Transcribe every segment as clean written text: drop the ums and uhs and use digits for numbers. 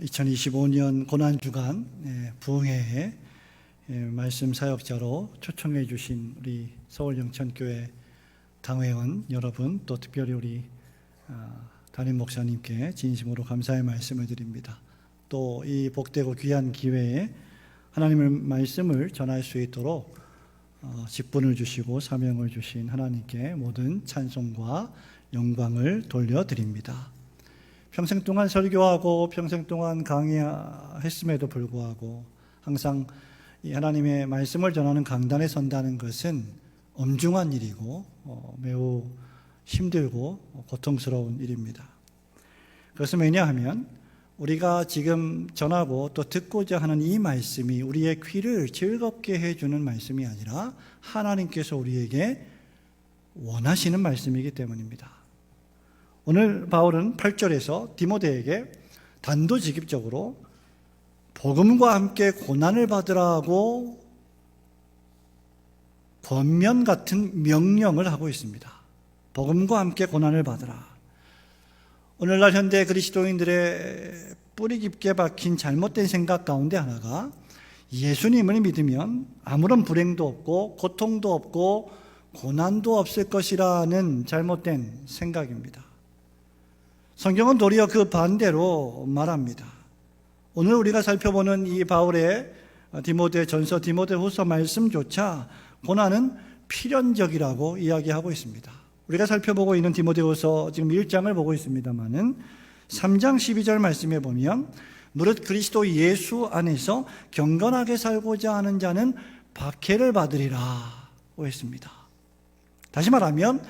2025년 고난주간 부흥회에 말씀 사역자로 초청해 주신 우리 서울영천교회 당회원 여러분, 또 특별히 우리 담임 목사님께 진심으로 감사의 말씀을 드립니다. 또 이 복되고 귀한 기회에 하나님의 말씀을 전할 수 있도록 직분을 주시고 사명을 주신 하나님께 모든 찬송과 영광을 돌려드립니다. 평생 동안 설교하고 평생 동안 강의했음에도 불구하고 항상 이 하나님의 말씀을 전하는 강단에 선다는 것은 엄중한 일이고 매우 힘들고 고통스러운 일입니다. 그것은 왜냐하면 우리가 지금 전하고 또 듣고자 하는 이 말씀이 우리의 귀를 즐겁게 해주는 말씀이 아니라 하나님께서 우리에게 원하시는 말씀이기 때문입니다. 오늘 바울은 8절에서 디모데에게 단도직입적으로 복음과 함께 고난을 받으라고 권면 같은 명령을 하고 있습니다. 복음과 함께 고난을 받으라. 오늘날 현대 그리스도인들의 뿌리 깊게 박힌 잘못된 생각 가운데 하나가 예수님을 믿으면 아무런 불행도 없고 고통도 없고 고난도 없을 것이라는 잘못된 생각입니다. 성경은 도리어 그 반대로 말합니다. 오늘 우리가 살펴보는 이 바울의 디모데전서, 디모데후서 말씀조차 고난은 필연적이라고 이야기하고 있습니다. 우리가 살펴보고 있는 디모데후서 지금 1장을 보고 있습니다만은 3장 12절 말씀에 보면 무릇 그리스도 예수 안에서 경건하게 살고자 하는 자는 박해를 받으리라고 했습니다. 다시 말하면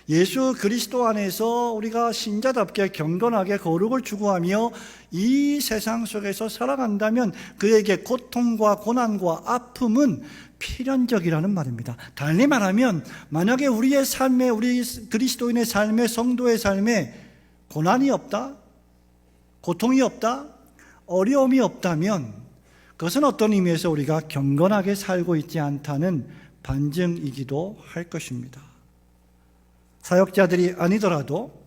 예수 그리스도 안에서 우리가 신자답게 경건하게 거룩을 추구하며 이 세상 속에서 살아간다면 그에게 고통과 고난과 아픔은 필연적이라는 말입니다. 달리 말하면 만약에 우리의 삶에, 우리 그리스도인의 삶에, 성도의 삶에 고난이 없다, 고통이 없다, 어려움이 없다면 그것은 어떤 의미에서 우리가 경건하게 살고 있지 않다는 반증이기도 할 것입니다. 사역자들이 아니더라도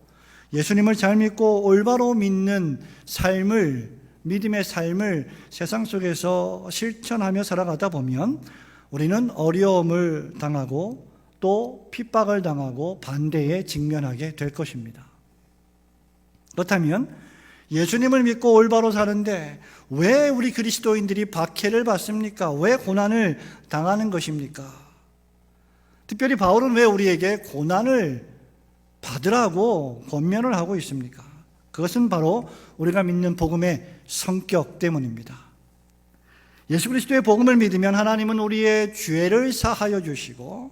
예수님을 잘 믿고 올바로 믿는 삶을, 믿음의 삶을 세상 속에서 실천하며 살아가다 보면 우리는 어려움을 당하고 또 핍박을 당하고 반대에 직면하게 될 것입니다. 그렇다면 예수님을 믿고 올바로 사는데 왜 우리 그리스도인들이 박해를 받습니까? 왜 고난을 당하는 것입니까? 특별히 바울은 왜 우리에게 고난을 받으라고 권면을 하고 있습니까? 그것은 바로 우리가 믿는 복음의 성격 때문입니다. 예수 그리스도의 복음을 믿으면 하나님은 우리의 죄를 사하여 주시고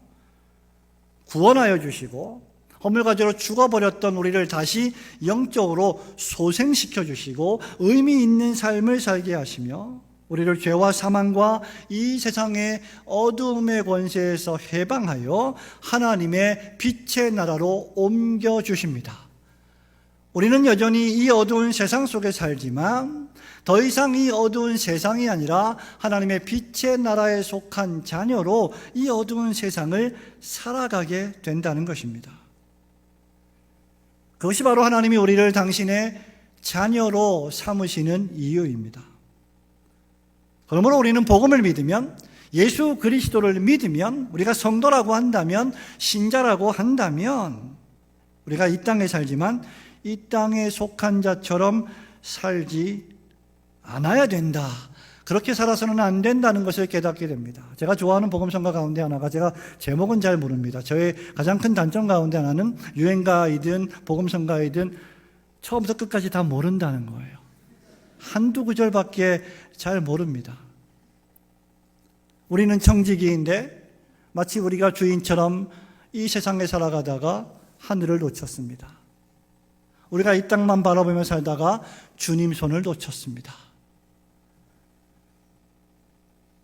구원하여 주시고 허물가지로 죽어버렸던 우리를 다시 영적으로 소생시켜 주시고 의미 있는 삶을 살게 하시며 우리를 죄와 사망과 이 세상의 어두움의 권세에서 해방하여 하나님의 빛의 나라로 옮겨주십니다. 우리는 여전히 이 어두운 세상 속에 살지만 더 이상 이 어두운 세상이 아니라 하나님의 빛의 나라에 속한 자녀로 이 어두운 세상을 살아가게 된다는 것입니다. 그것이 바로 하나님이 우리를 당신의 자녀로 삼으시는 이유입니다. 그러므로 우리는 복음을 믿으면, 예수 그리스도를 믿으면, 우리가 성도라고 한다면, 신자라고 한다면 우리가 이 땅에 살지만 이 땅에 속한 자처럼 살지 않아야 된다. 그렇게 살아서는 안 된다는 것을 깨닫게 됩니다. 제가 좋아하는 복음성가 가운데 하나가, 제가 제목은 잘 모릅니다. 저의 가장 큰 단점 가운데 하나는 유행가이든 복음성가이든 처음부터 끝까지 다 모른다는 거예요. 한두 구절밖에 잘 모릅니다. 우리는 청지기인데 마치 우리가 주인처럼 이 세상에 살아가다가 하늘을 놓쳤습니다. 우리가 이 땅만 바라보며 살다가 주님 손을 놓쳤습니다.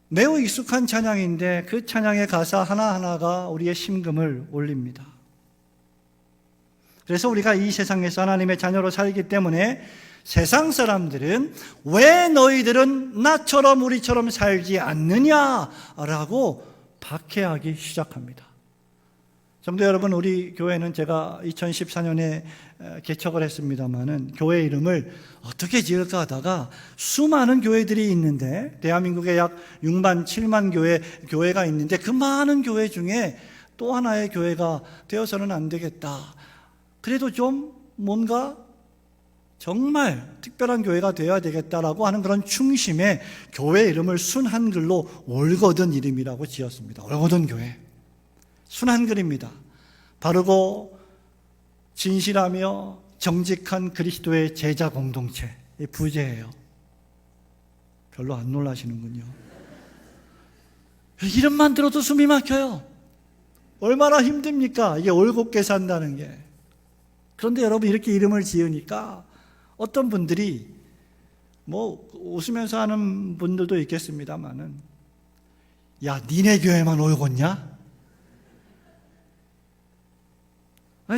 매우 익숙한 찬양인데 그 찬양의 가사 하나하나가 우리의 심금을 울립니다. 그래서 우리가 이 세상에서 하나님의 자녀로 살기 때문에 세상 사람들은 왜 너희들은 나처럼 우리처럼 살지 않느냐라고 박해하기 시작합니다. 성도 여러분, 우리 교회는 제가 2014년에 개척을 했습니다마는 교회 이름을 어떻게 지을까 하다가 수많은 교회들이 있는데, 대한민국에 약 6만, 7만 교회가 있는데 그 많은 교회 중에 또 하나의 교회가 되어서는 안 되겠다. 그래도 좀 뭔가 정말 특별한 교회가 되어야 되겠다라고 하는 그런 충심에 교회 이름을 순한글로 올거든 이름이라고 지었습니다. 올거든 교회. 순한글입니다. 바르고 진실하며 정직한 그리스도의 제자 공동체. 부제예요. 별로 안 놀라시는군요. 이름만 들어도 숨이 막혀요. 얼마나 힘듭니까? 이게 올곧게 산다는 게. 그런데 여러분, 이렇게 이름을 지으니까 어떤 분들이 웃으면서 하는 분들도 있겠습니다만은, 야, 니네 교회만 올곧냐?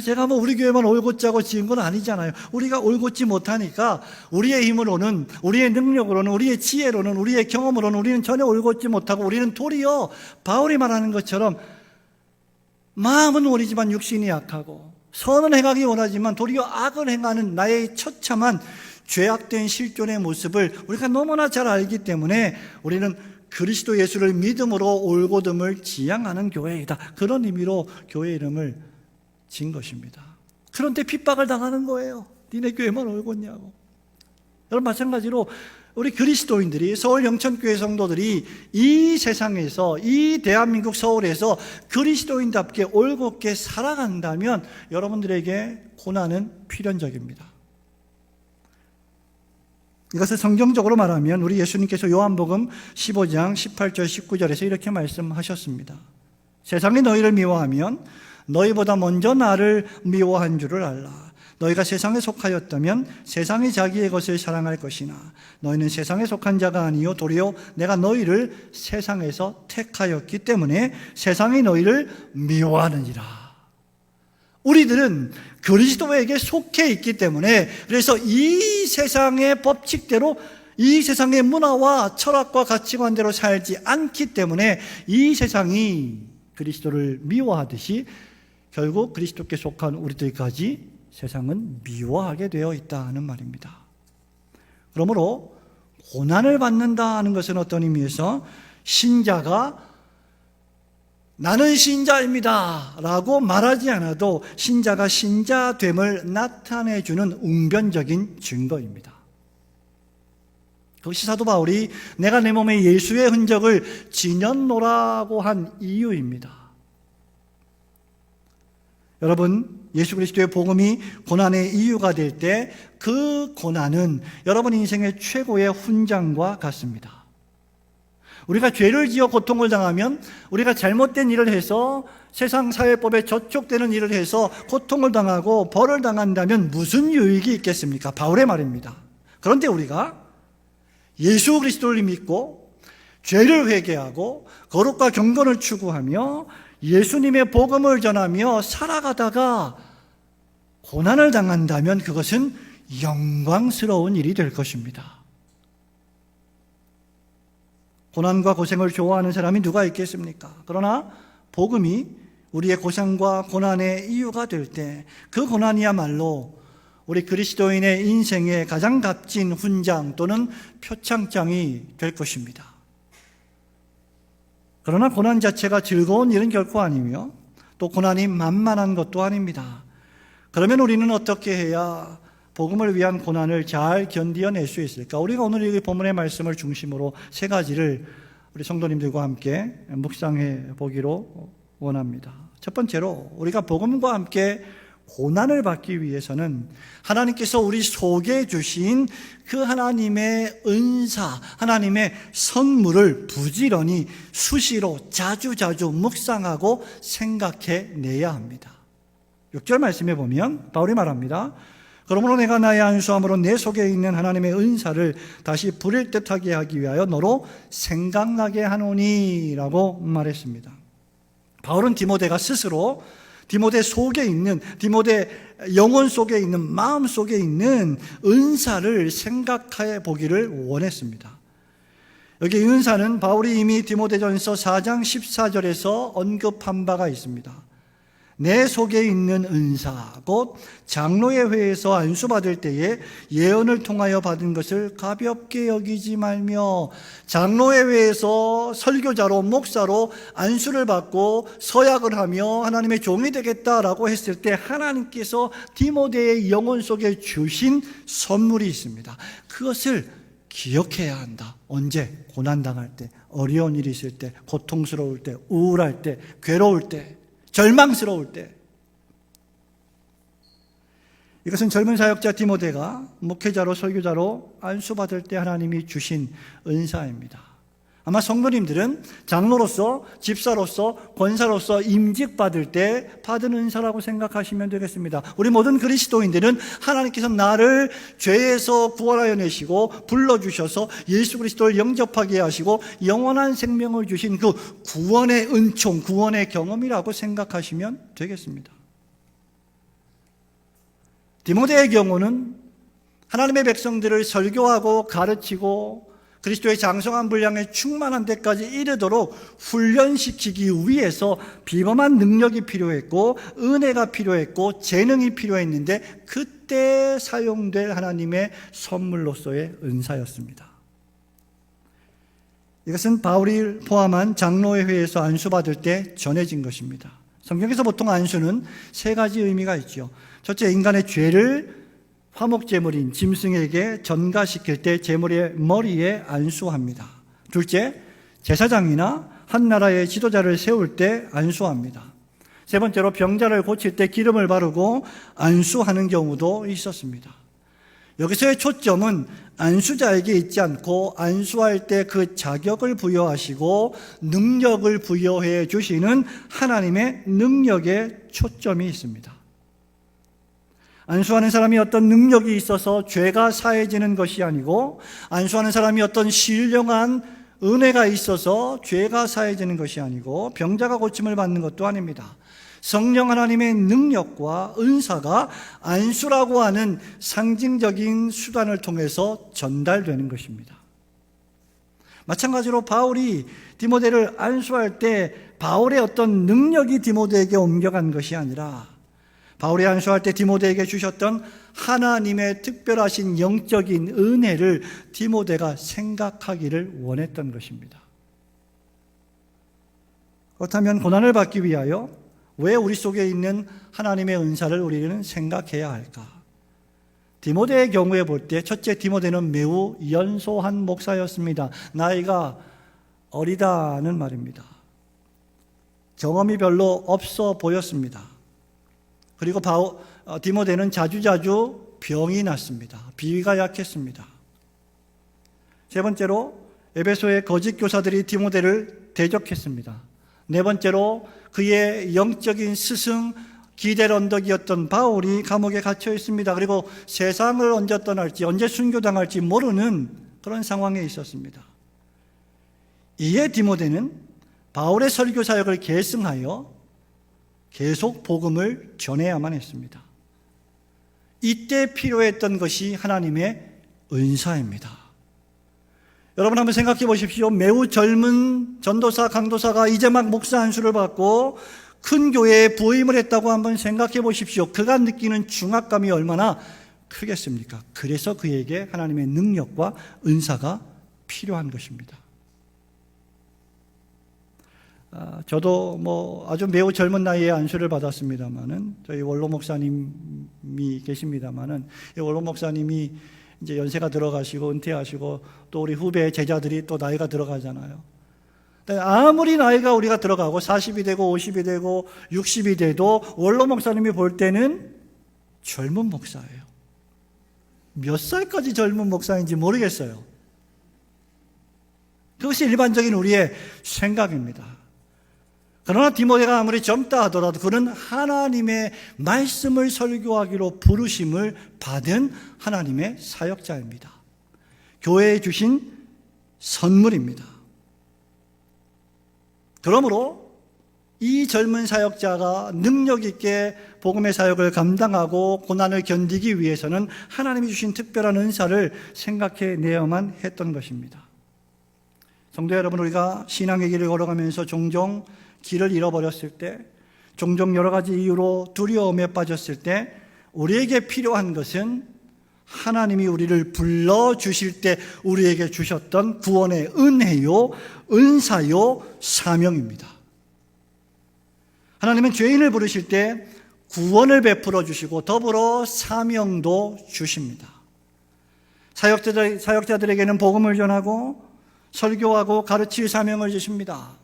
제가 우리 교회만 올곧자고 지은 건 아니잖아요. 우리가 올곧지 못하니까 우리의 힘으로는, 우리의 능력으로는, 우리의 지혜로는, 우리의 경험으로는 우리는 전혀 올곧지 못하고, 우리는 도리어 바울이 말하는 것처럼 마음은 원이지만 육신이 약하고, 선은 행하기 원하지만 도리어 악을 행하는 나의 처참한 죄악된 실존의 모습을 우리가 너무나 잘 알기 때문에 우리는 그리스도 예수를 믿음으로 올곧음을 지향하는 교회이다. 그런 의미로 교회 이름을 진 것입니다. 그런데 핍박을 당하는 거예요. 니네 교회만 올곧냐고. 여러분, 마찬가지로 우리 그리스도인들이, 서울 영천교회 성도들이 이 세상에서, 이 대한민국 서울에서 그리스도인답게 올곧게 살아간다면 여러분들에게 고난은 필연적입니다. 이것을 성경적으로 말하면 우리 예수님께서 요한복음 15장 18절 19절에서 이렇게 말씀하셨습니다. 세상이 너희를 미워하면 너희보다 먼저 나를 미워한 줄을 알라. 너희가 세상에 속하였다면 세상이 자기의 것을 사랑할 것이나 너희는 세상에 속한 자가 아니요 도리어 내가 너희를 세상에서 택하였기 때문에 세상이 너희를 미워하느니라. 우리들은 그리스도에게 속해 있기 때문에, 그래서 이 세상의 법칙대로, 이 세상의 문화와 철학과 가치관대로 살지 않기 때문에 이 세상이 그리스도를 미워하듯이 결국 그리스도께 속한 우리들까지 세상은 미워하게 되어 있다는 말입니다. 그러므로 고난을 받는다 하는 것은 어떤 의미에서 신자가 나는 신자입니다 라고 말하지 않아도 신자가 신자됨을 나타내주는 웅변적인 증거입니다. 그것이 사도 바울이 내가 내 몸에 예수의 흔적을 지녔노라고 한 이유입니다. 여러분, 예수 그리스도의 복음이 고난의 이유가 될 때 그 고난은 여러분 인생의 최고의 훈장과 같습니다. 우리가 죄를 지어 고통을 당하면, 우리가 잘못된 일을 해서 세상 사회법에 저촉되는 일을 해서 고통을 당하고 벌을 당한다면 무슨 유익이 있겠습니까? 바울의 말입니다. 그런데 우리가 예수 그리스도를 믿고 죄를 회개하고 거룩과 경건을 추구하며 예수님의 복음을 전하며 살아가다가 고난을 당한다면 그것은 영광스러운 일이 될 것입니다. 고난과 고생을 좋아하는 사람이 누가 있겠습니까? 그러나 복음이 우리의 고생과 고난의 이유가 될 때 그 고난이야말로 우리 그리스도인의 인생의 가장 값진 훈장 또는 표창장이 될 것입니다. 그러나 고난 자체가 즐거운 일은 결코 아니며 또 고난이 만만한 것도 아닙니다. 그러면 우리는 어떻게 해야 복음을 위한 고난을 잘 견디어낼 수 있을까? 우리가 오늘 이 본문의 말씀을 중심으로 세 가지를 우리 성도님들과 함께 묵상해 보기로 원합니다. 첫 번째로, 우리가 복음과 함께 고난을 받기 위해서는 하나님께서 우리 속에 주신 그 하나님의 은사, 하나님의 선물을 부지런히 수시로 자주 묵상하고 생각해 내야 합니다. 6절 말씀에 보면 바울이 말합니다. 그러므로 내가 나의 안수함으로 내 속에 있는 하나님의 은사를 다시 부릴 듯하게 하기 위하여 너로 생각나게 하노니 라고 말했습니다. 바울은 디모데가 스스로 디모데 속에 있는, 디모데 영혼 속에 있는, 마음 속에 있는 은사를 생각해 보기를 원했습니다. 여기 은사는 바울이 이미 디모데전서 4장 14절에서 언급한 바가 있습니다. 내 속에 있는 은사, 곧 장로의 회에서 안수받을 때에 예언을 통하여 받은 것을 가볍게 여기지 말며, 장로의 회에서 설교자로 목사로 안수를 받고 서약을 하며 하나님의 종이 되겠다라고 했을 때 하나님께서 디모데의 영혼 속에 주신 선물이 있습니다. 그것을 기억해야 한다. 언제? 고난당할 때, 어려운 일이 있을 때, 고통스러울 때, 우울할 때, 괴로울 때, 절망스러울 때. 이것은 젊은 사역자 디모데가 목회자로 설교자로 안수받을 때 하나님이 주신 은사입니다. 아마 성도님들은 장로로서, 집사로서, 권사로서 임직받을 때 받은 은사라고 생각하시면 되겠습니다. 우리 모든 그리스도인들은 하나님께서 나를 죄에서 구원하여 내시고 불러주셔서 예수 그리스도를 영접하게 하시고 영원한 생명을 주신 그 구원의 은총, 구원의 경험이라고 생각하시면 되겠습니다. 디모데의 경우는 하나님의 백성들을 설교하고 가르치고 그리스도의 장성한 분량에 충만한 데까지 이르도록 훈련시키기 위해서 비범한 능력이 필요했고 은혜가 필요했고 재능이 필요했는데 그때 사용될 하나님의 선물로서의 은사였습니다. 이것은 바울이 포함한 장로의 회에서 안수받을 때 전해진 것입니다. 성경에서 보통 안수는 세 가지 의미가 있죠. 첫째, 인간의 죄를 화목제물인 짐승에게 전가시킬 때 제물의 머리에 안수합니다. 둘째, 제사장이나 한 나라의 지도자를 세울 때 안수합니다. 세 번째로 병자를 고칠 때 기름을 바르고 안수하는 경우도 있었습니다. 여기서의 초점은 안수자에게 있지 않고 안수할 때 그 자격을 부여하시고 능력을 부여해 주시는 하나님의 능력에 초점이 있습니다. 안수하는 사람이 어떤 능력이 있어서 죄가 사해지는 것이 아니고 안수하는 사람이 어떤 신령한 은혜가 있어서 죄가 사해지는 것이 아니고 병자가 고침을 받는 것도 아닙니다. 성령 하나님의 능력과 은사가 안수라고 하는 상징적인 수단을 통해서 전달되는 것입니다. 마찬가지로 바울이 디모데를 안수할 때 바울의 어떤 능력이 디모데에게 옮겨간 것이 아니라 바울이 안수할 때 디모데에게 주셨던 하나님의 특별하신 영적인 은혜를 디모데가 생각하기를 원했던 것입니다. 그렇다면 고난을 받기 위하여 왜 우리 속에 있는 하나님의 은사를 우리는 생각해야 할까? 디모데의 경우에 볼 때 첫째, 디모데는 매우 연소한 목사였습니다. 나이가 어리다는 말입니다. 경험이 별로 없어 보였습니다. 그리고 디모데는 자주자주 병이 났습니다. 비위가 약했습니다. 세 번째로 에베소의 거짓 교사들이 디모데를 대적했습니다. 네 번째로 그의 영적인 스승 기댈 언덕이었던 바울이 감옥에 갇혀 있습니다. 그리고 세상을 언제 떠날지 언제 순교당할지 모르는 그런 상황에 있었습니다. 이에 디모데는 바울의 설교 사역을 계승하여 계속 복음을 전해야만 했습니다. 이때 필요했던 것이 하나님의 은사입니다. 여러분 한번 생각해 보십시오. 매우 젊은 전도사, 강도사가 이제 막 목사 안수를 받고 큰 교회에 부임을 했다고 한번 생각해 보십시오. 그가 느끼는 중압감이 얼마나 크겠습니까? 그래서 그에게 하나님의 능력과 은사가 필요한 것입니다. 저도 아주 매우 젊은 나이에 안수를 받았습니다만은 저희 원로 목사님이 계십니다만은 이 원로 목사님이 이제 연세가 들어가시고 은퇴하시고 또 우리 후배 제자들이 또 나이가 들어가잖아요. 아무리 나이가 우리가 들어가고 40이 되고 50이 되고 60이 돼도 원로 목사님이 볼 때는 젊은 목사예요. 몇 살까지 젊은 목사인지 모르겠어요. 그것이 일반적인 우리의 생각입니다. 그러나 디모데가 아무리 젊다 하더라도 그는 하나님의 말씀을 설교하기로 부르심을 받은 하나님의 사역자입니다. 교회에 주신 선물입니다. 그러므로 이 젊은 사역자가 능력 있게 복음의 사역을 감당하고 고난을 견디기 위해서는 하나님이 주신 특별한 은사를 생각해내야만 했던 것입니다. 성도 여러분, 우리가 신앙의 길을 걸어가면서 종종 길을 잃어버렸을 때, 종종 여러 가지 이유로 두려움에 빠졌을 때 우리에게 필요한 것은 하나님이 우리를 불러주실 때 우리에게 주셨던 구원의 은혜요, 은사요, 사명입니다. 하나님은 죄인을 부르실 때 구원을 베풀어 주시고 더불어 사명도 주십니다. 사역자들에게는 복음을 전하고 설교하고 가르칠 사명을 주십니다.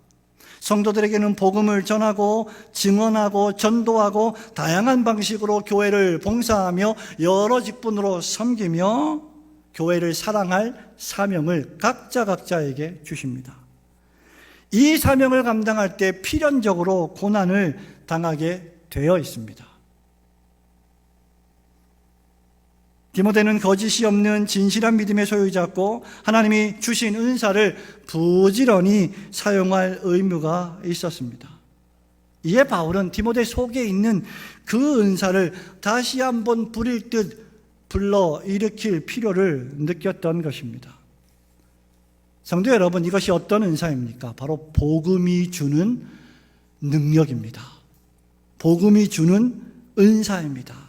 성도들에게는 복음을 전하고 증언하고 전도하고 다양한 방식으로 교회를 봉사하며 여러 직분으로 섬기며 교회를 사랑할 사명을 각자에게 주십니다. 이 사명을 감당할 때 필연적으로 고난을 당하게 되어 있습니다. 디모데는 거짓이 없는 진실한 믿음의 소유자였고 하나님이 주신 은사를 부지런히 사용할 의무가 있었습니다. 이에 바울은 디모데 속에 있는 그 은사를 다시 한번 부릴 듯 불러 일으킬 필요를 느꼈던 것입니다. 성도 여러분, 이것이 어떤 은사입니까? 바로 복음이 주는 능력입니다. 복음이 주는 은사입니다.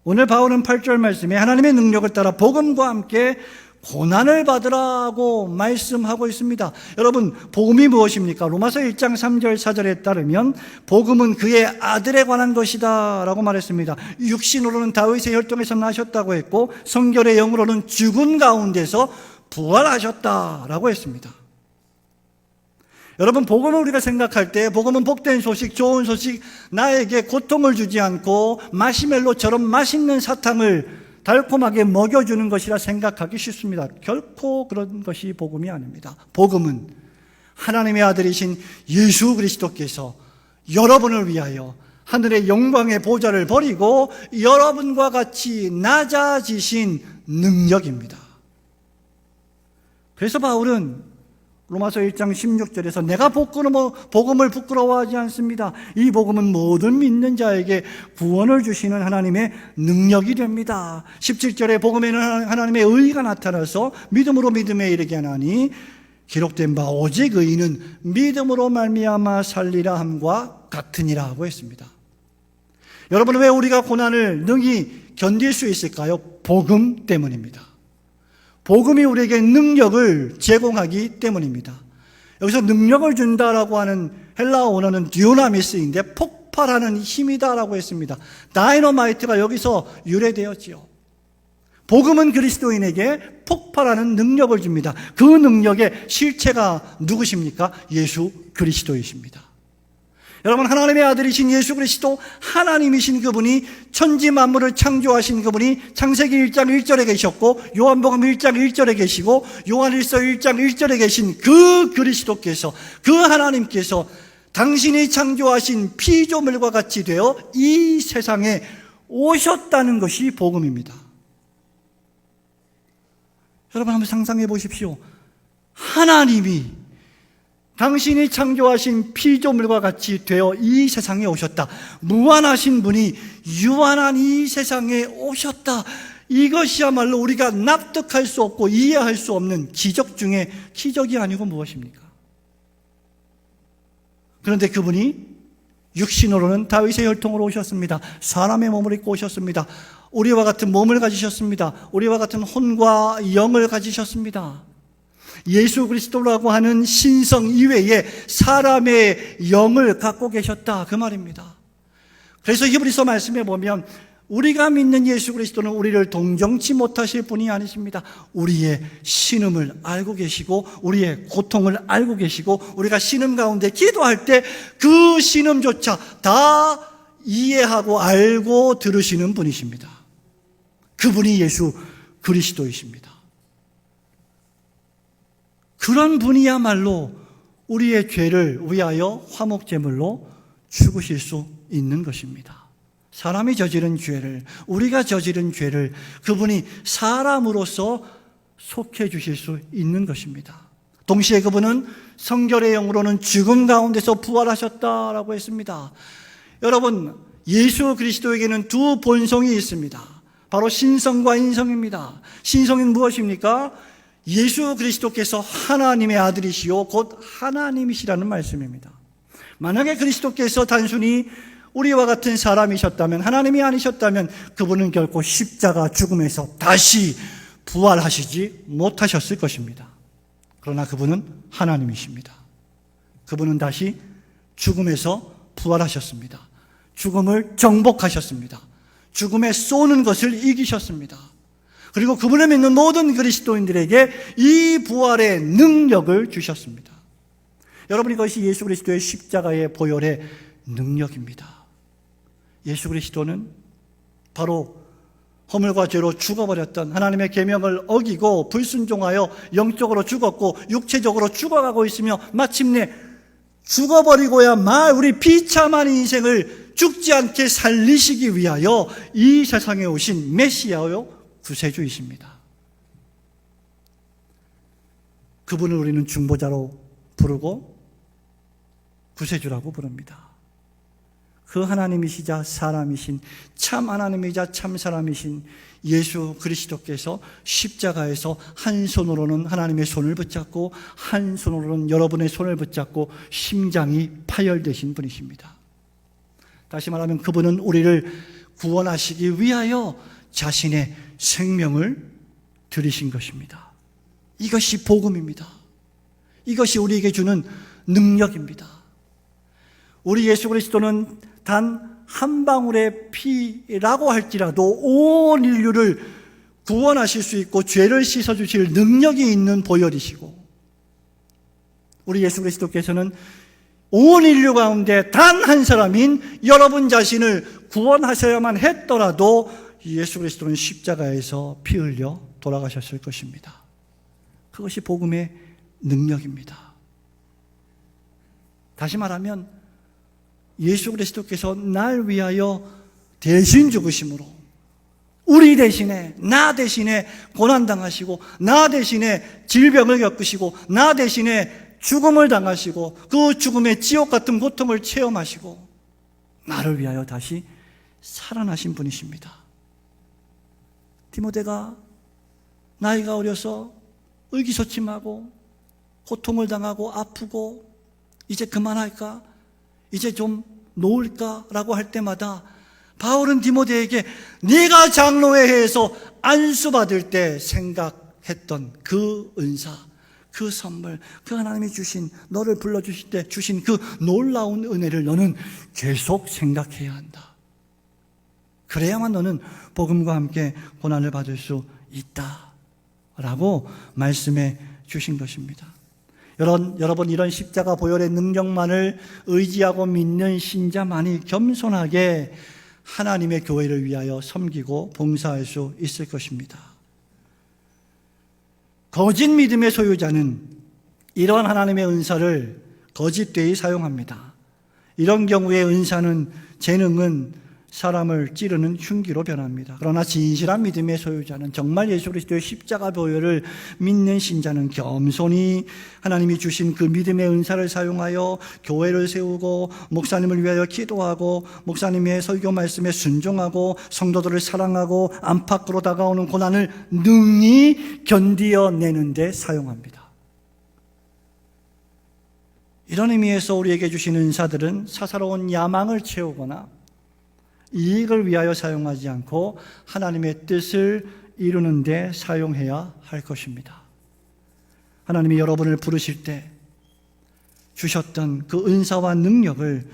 오늘 바울은 8절 말씀에 하나님의 능력을 따라 복음과 함께 고난을 받으라고 말씀하고 있습니다. 여러분, 복음이 무엇입니까? 로마서 1장 3절 4절에 따르면 복음은 그의 아들에 관한 것이다 라고 말했습니다. 육신으로는 다윗의 혈통에서 나셨다고 했고 성결의 영으로는 죽은 가운데서 부활하셨다라고 했습니다. 여러분, 복음을 우리가 생각할 때 복음은 복된 소식, 좋은 소식, 나에게 고통을 주지 않고 마시멜로처럼 맛있는 사탕을 달콤하게 먹여주는 것이라 생각하기 쉽습니다. 결코 그런 것이 복음이 아닙니다. 복음은 하나님의 아들이신 예수 그리스도께서 여러분을 위하여 하늘의 영광의 보좌를 버리고 여러분과 같이 낮아지신 능력입니다. 그래서 바울은 로마서 1장 16절에서 내가 복음을 부끄러워하지 않습니다. 이 복음은 모든 믿는 자에게 구원을 주시는 하나님의 능력이 됩니다. 17절에 복음에는 하나님의 의가 나타나서 믿음으로 믿음에 이르게 하나니 기록된 바 오직 의인은 믿음으로 말미암아 살리라 함과 같으니라 하고 했습니다. 여러분, 왜 우리가 고난을 능히 견딜 수 있을까요? 복음 때문입니다. 복음이 우리에게 능력을 제공하기 때문입니다. 여기서 능력을 준다라고 하는 헬라어 원어는 디오나미스인데 폭발하는 힘이다라고 했습니다. 다이너마이트가 여기서 유래되었지요. 복음은 그리스도인에게 폭발하는 능력을 줍니다. 그 능력의 실체가 누구십니까? 예수 그리스도이십니다. 여러분, 하나님의 아들이신 예수 그리스도, 하나님이신 그분이 천지 만물을 창조하신 그분이 창세기 1장 1절에 계셨고 요한복음 1장 1절에 계시고 요한일서 1장 1절에 계신 그 그리스도께서, 그 하나님께서 당신이 창조하신 피조물과 같이 되어 이 세상에 오셨다는 것이 복음입니다. 여러분, 한번 상상해 보십시오. 하나님이 당신이 창조하신 피조물과 같이 되어 이 세상에 오셨다. 무한하신 분이 유한한 이 세상에 오셨다. 이것이야말로 우리가 납득할 수 없고 이해할 수 없는 기적 중에 기적이 아니고 무엇입니까? 그런데 그분이 육신으로는 다윗의 혈통으로 오셨습니다. 사람의 몸을 입고 오셨습니다. 우리와 같은 몸을 가지셨습니다. 우리와 같은 혼과 영을 가지셨습니다. 예수 그리스도라고 하는 신성 이외에 사람의 영을 갖고 계셨다, 그 말입니다. 그래서 히브리서 말씀에 보면 우리가 믿는 예수 그리스도는 우리를 동정치 못하실 분이 아니십니다. 우리의 신음을 알고 계시고 우리의 고통을 알고 계시고 우리가 신음 가운데 기도할 때 그 신음조차 다 이해하고 알고 들으시는 분이십니다. 그분이 예수 그리스도이십니다. 그런 분이야말로 우리의 죄를 위하여 화목제물로 죽으실 수 있는 것입니다. 사람이 저지른 죄를, 우리가 저지른 죄를 그분이 사람으로서 속해 주실 수 있는 것입니다. 동시에 그분은 성결의 영으로는 죽음 가운데서 부활하셨다라고 했습니다. 여러분, 예수 그리스도에게는 두 본성이 있습니다. 바로 신성과 인성입니다. 신성은 무엇입니까? 예수 그리스도께서 하나님의 아들이시요 곧 하나님이시라는 말씀입니다. 만약에 그리스도께서 단순히 우리와 같은 사람이셨다면, 하나님이 아니셨다면 그분은 결코 십자가 죽음에서 다시 부활하시지 못하셨을 것입니다. 그러나 그분은 하나님이십니다. 그분은 다시 죽음에서 부활하셨습니다. 죽음을 정복하셨습니다. 죽음에 쏘는 것을 이기셨습니다. 그리고 그분을 믿는 모든 그리스도인들에게 이 부활의 능력을 주셨습니다. 여러분, 이것이 예수 그리스도의 십자가의 보혈의 능력입니다. 예수 그리스도는 바로 허물과 죄로 죽어버렸던, 하나님의 계명을 어기고 불순종하여 영적으로 죽었고 육체적으로 죽어가고 있으며 마침내 죽어버리고야 말 우리 비참한 인생을 죽지 않게 살리시기 위하여 이 세상에 오신 메시아요 구세주이십니다. 그분을 우리는 중보자로 부르고 구세주라고 부릅니다. 그 하나님이시자 사람이신, 참 하나님이자 참 사람이신 예수 그리스도께서 십자가에서 한 손으로는 하나님의 손을 붙잡고 한 손으로는 여러분의 손을 붙잡고 심장이 파열되신 분이십니다. 다시 말하면 그분은 우리를 구원하시기 위하여 자신의 생명을 드리신 것입니다. 이것이 복음입니다. 이것이 우리에게 주는 능력입니다. 우리 예수 그리스도는 단 한 방울의 피라고 할지라도 온 인류를 구원하실 수 있고 죄를 씻어주실 능력이 있는 보혈이시고, 우리 예수 그리스도께서는 온 인류 가운데 단 한 사람인 여러분 자신을 구원하셔야만 했더라도 예수 그리스도는 십자가에서 피 흘려 돌아가셨을 것입니다. 그것이 복음의 능력입니다. 다시 말하면 예수 그리스도께서 날 위하여 대신 죽으심으로 우리 대신에, 나 대신에 고난당하시고 나 대신에 질병을 겪으시고 나 대신에 죽음을 당하시고 그 죽음의 지옥 같은 고통을 체험하시고 나를 위하여 다시 살아나신 분이십니다. 디모데가 나이가 어려서 의기소침하고 고통을 당하고 아프고 이제 그만할까? 이제 좀 놓을까라고 할 때마다 바울은 디모데에게 네가 장로회 해에서 안수받을 때 생각했던 그 은사, 그 선물, 그 하나님이 주신, 너를 불러주실 때 주신 그 놀라운 은혜를 너는 계속 생각해야 한다. 그래야만 너는 복음과 함께 고난을 받을 수 있다라고 말씀해 주신 것입니다. 여러분, 이런 십자가 보혈의 능력만을 의지하고 믿는 신자만이 겸손하게 하나님의 교회를 위하여 섬기고 봉사할 수 있을 것입니다. 거짓 믿음의 소유자는 이러한 하나님의 은사를 거짓되이 사용합니다. 이런 경우에 은사는, 재능은 사람을 찌르는 흉기로 변합니다. 그러나 진실한 믿음의 소유자는, 정말 예수 그리스도의 십자가 보혈을 믿는 신자는 겸손히 하나님이 주신 그 믿음의 은사를 사용하여 교회를 세우고 목사님을 위하여 기도하고 목사님의 설교 말씀에 순종하고 성도들을 사랑하고 안팎으로 다가오는 고난을 능히 견디어내는 데 사용합니다. 이런 의미에서 우리에게 주신 은사들은 사사로운 야망을 채우거나 이익을 위하여 사용하지 않고 하나님의 뜻을 이루는 데 사용해야 할 것입니다. 하나님이 여러분을 부르실 때 주셨던 그 은사와 능력을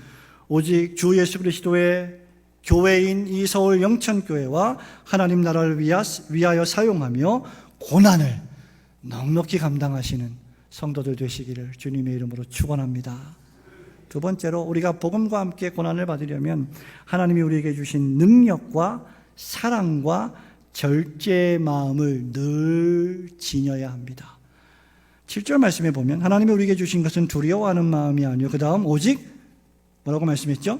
오직 주 예수 그리스도의 교회인 이 서울 영천교회와 하나님 나라를 위하여 사용하며 고난을 넉넉히 감당하시는 성도들 되시기를 주님의 이름으로 축원합니다. 두 번째로, 우리가 복음과 함께 고난을 받으려면 하나님이 우리에게 주신 능력과 사랑과 절제의 마음을 늘 지녀야 합니다. 7절 말씀에 보면 하나님이 우리에게 주신 것은 두려워하는 마음이 아니요 그 다음 오직 뭐라고 말씀했죠?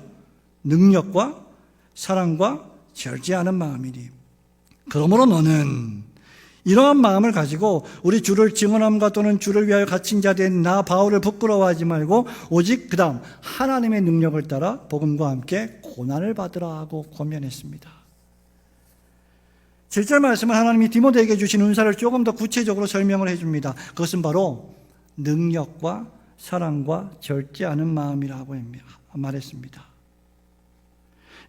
능력과 사랑과 절제하는 마음이니 그러므로 너는 이러한 마음을 가지고 우리 주를 증언함과 또는 주를 위하여 갇힌 자 된 나 바울을 부끄러워하지 말고 오직 그 다음 하나님의 능력을 따라 복음과 함께 고난을 받으라 하고 권면했습니다. 7절 말씀은 하나님이 디모데에게 주신 은사를 조금 더 구체적으로 설명을 해줍니다. 그것은 바로 능력과 사랑과 절제하는 마음이라고 말했습니다.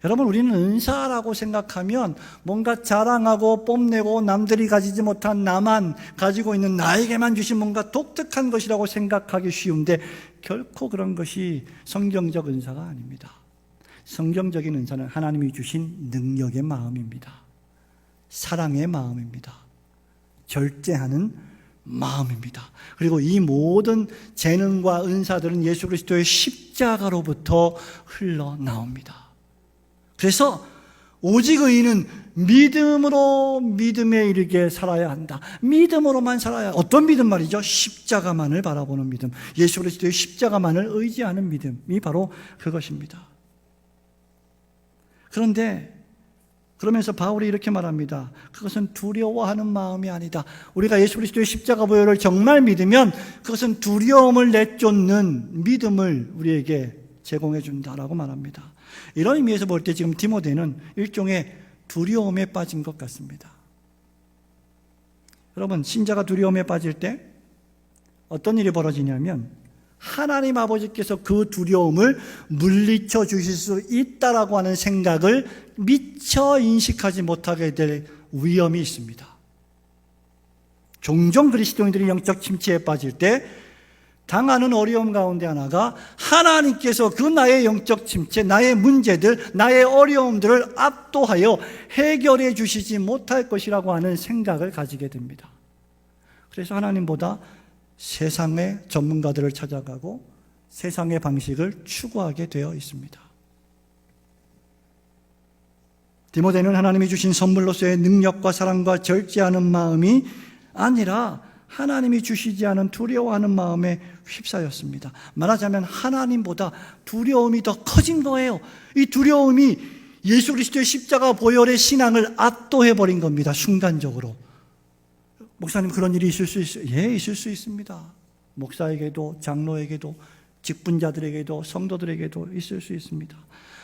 여러분, 우리는 은사라고 생각하면 뭔가 자랑하고 뽐내고 남들이 가지지 못한 나만 가지고 있는 나에게만 주신 뭔가 독특한 것이라고 생각하기 쉬운데 결코 그런 것이 성경적 은사가 아닙니다. 성경적인 은사는 하나님이 주신 능력의 마음입니다. 사랑의 마음입니다. 절제하는 마음입니다. 그리고 이 모든 재능과 은사들은 예수 그리스도의 십자가로부터 흘러나옵니다. 그래서 오직 의인은 믿음으로 믿음에 이르게 살아야 한다. 믿음으로만 살아야, 어떤 믿음 말이죠? 십자가만을 바라보는 믿음, 예수 그리스도의 십자가만을 의지하는 믿음이 바로 그것입니다. 그런데 그러면서 바울이 이렇게 말합니다. 그것은 두려워하는 마음이 아니다. 우리가 예수 그리스도의 십자가 보혈을 정말 믿으면 그것은 두려움을 내쫓는 믿음을 우리에게 제공해 준다라고 말합니다. 이런 의미에서 볼 때 지금 디모데는 일종의 두려움에 빠진 것 같습니다. 여러분, 신자가 두려움에 빠질 때 어떤 일이 벌어지냐면 하나님 아버지께서 그 두려움을 물리쳐 주실 수 있다라고 하는 생각을 미처 인식하지 못하게 될 위험이 있습니다. 종종 그리스도인들이 영적 침체에 빠질 때 당하는 어려움 가운데 하나가 하나님께서 그 나의 영적 침체, 나의 문제들, 나의 어려움들을 압도하여 해결해 주시지 못할 것이라고 하는 생각을 가지게 됩니다. 그래서 하나님보다 세상의 전문가들을 찾아가고 세상의 방식을 추구하게 되어 있습니다. 디모데는 하나님이 주신 선물로서의 능력과 사랑과 절제하는 마음이 아니라 하나님이 주시지 않은 두려워하는 마음에 휩싸였습니다. 말하자면 하나님보다 두려움이 더 커진 거예요. 이 두려움이 예수 그리스도의 십자가 보혈의 신앙을 압도해버린 겁니다. 순간적으로. 목사님, 그런 일이 있을 수 있어요? 예, 있을 수 있습니다. 목사에게도 장로에게도 직분자들에게도 성도들에게도 있을 수 있습니다.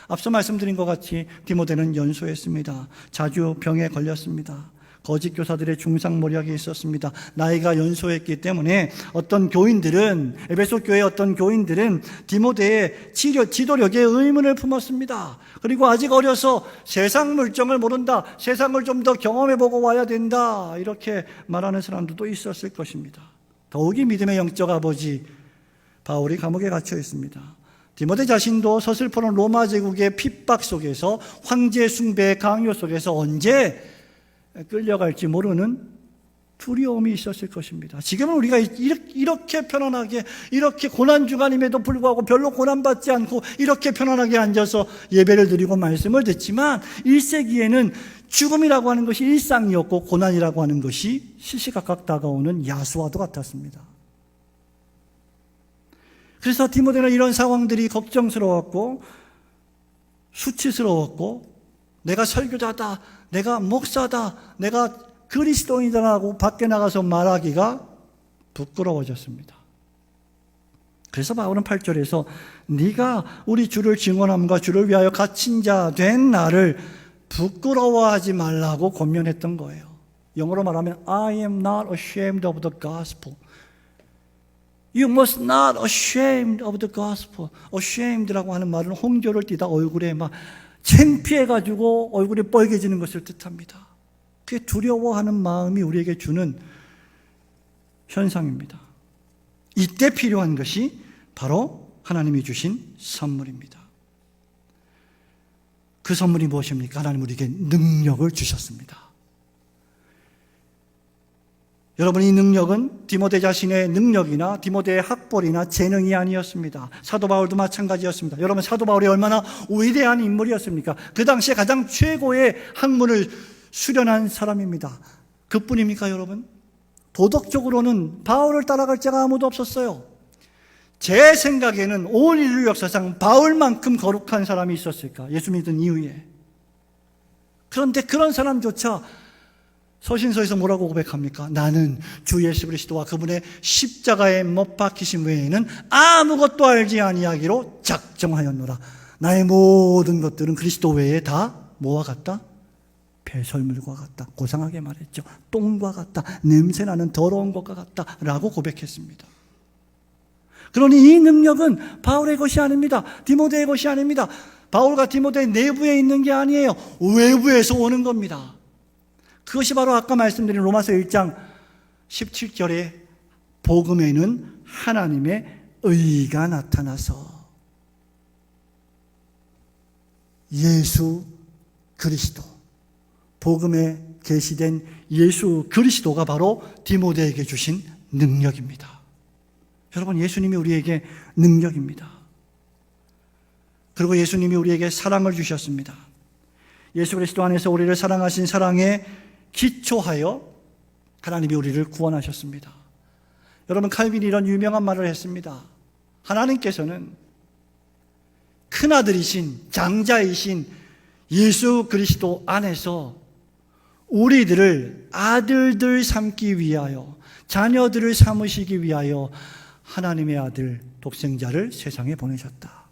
앞서 말씀드린 것 같이 디모데는 연소했습니다. 자주 병에 걸렸습니다. 거짓 교사들의 중상모략이 있었습니다. 나이가 연소했기 때문에 어떤 교인들은, 에베소 교회의 어떤 교인들은 디모데의 지도력에 의문을 품었습니다. 그리고 아직 어려서 세상 물정을 모른다, 세상을 좀 더 경험해보고 와야 된다, 이렇게 말하는 사람들도 있었을 것입니다. 더욱이 믿음의 영적 아버지 바울이 감옥에 갇혀 있습니다. 디모데 자신도 서슬퍼런 로마 제국의 핍박 속에서, 황제 숭배의 강요 속에서 언제 끌려갈지 모르는 두려움이 있었을 것입니다. 지금은 우리가 이렇게 편안하게, 이렇게 고난주간임에도 불구하고 별로 고난받지 않고 이렇게 편안하게 앉아서 예배를 드리고 말씀을 듣지만 1세기에는 죽음이라고 하는 것이 일상이었고 고난이라고 하는 것이 시시각각 다가오는 야수와도 같았습니다. 그래서 디모데는 이런 상황들이 걱정스러웠고 수치스러웠고, 내가 설교자다, 내가 목사다, 내가 그리스도인이다라고 밖에 나가서 말하기가 부끄러워졌습니다. 그래서 바울은 8절에서 네가 우리 주를 증언함과 주를 위하여 갇힌 자 된 나를 부끄러워하지 말라고 권면했던 거예요. 영어로 말하면 I am not ashamed of the gospel. You must not ashamed of the gospel. ashamed라고 하는 말은 홍조를 띠다 얼굴에 막 창피해가지고 얼굴이 뻘개지는 것을 뜻합니다. 그게 두려워하는 마음이 우리에게 주는 현상입니다. 이때 필요한 것이 바로 하나님이 주신 선물입니다. 그 선물이 무엇입니까? 하나님 우리에게 능력을 주셨습니다. 여러분, 이 능력은 디모데 자신의 능력이나 디모데의 학벌이나 재능이 아니었습니다. 사도 바울도 마찬가지였습니다. 여러분, 사도 바울이 얼마나 위대한 인물이었습니까? 그 당시에 가장 최고의 학문을 수련한 사람입니다. 그뿐입니까, 여러분? 도덕적으로는 바울을 따라갈 자가 아무도 없었어요. 제 생각에는 온 인류 역사상 바울만큼 거룩한 사람이 있었을까? 예수 믿은 이후에. 그런데 그런 사람조차 서신서에서 뭐라고 고백합니까? 나는 주 예수 그리스도와 그분의 십자가에 못 박히심 외에는 아무것도 알지 아니하기로 작정하였노라. 나의 모든 것들은 그리스도 외에 다 뭐와 같다? 배설물과 같다. 고상하게 말했죠. 똥과 같다. 냄새나는 더러운 것과 같다 라고 고백했습니다. 그러니 이 능력은 바울의 것이 아닙니다. 디모데의 것이 아닙니다. 바울과 디모데 내부에 있는 게 아니에요. 외부에서 오는 겁니다. 그것이 바로 아까 말씀드린 로마서 1장 17절에 복음에는 하나님의 의가 나타나서 예수 그리스도, 복음에 계시된 예수 그리스도가 바로 디모데에게 주신 능력입니다. 여러분, 예수님이 우리에게 능력입니다. 그리고 예수님이 우리에게 사랑을 주셨습니다. 예수 그리스도 안에서 우리를 사랑하신 사랑에 기초하여 하나님이 우리를 구원하셨습니다. 여러분, 칼빈이 이런 유명한 말을 했습니다. 하나님께서는 큰아들이신 장자이신 예수 그리스도 안에서 우리들을 아들들 삼기 위하여, 자녀들을 삼으시기 위하여 하나님의 아들 독생자를 세상에 보내셨다.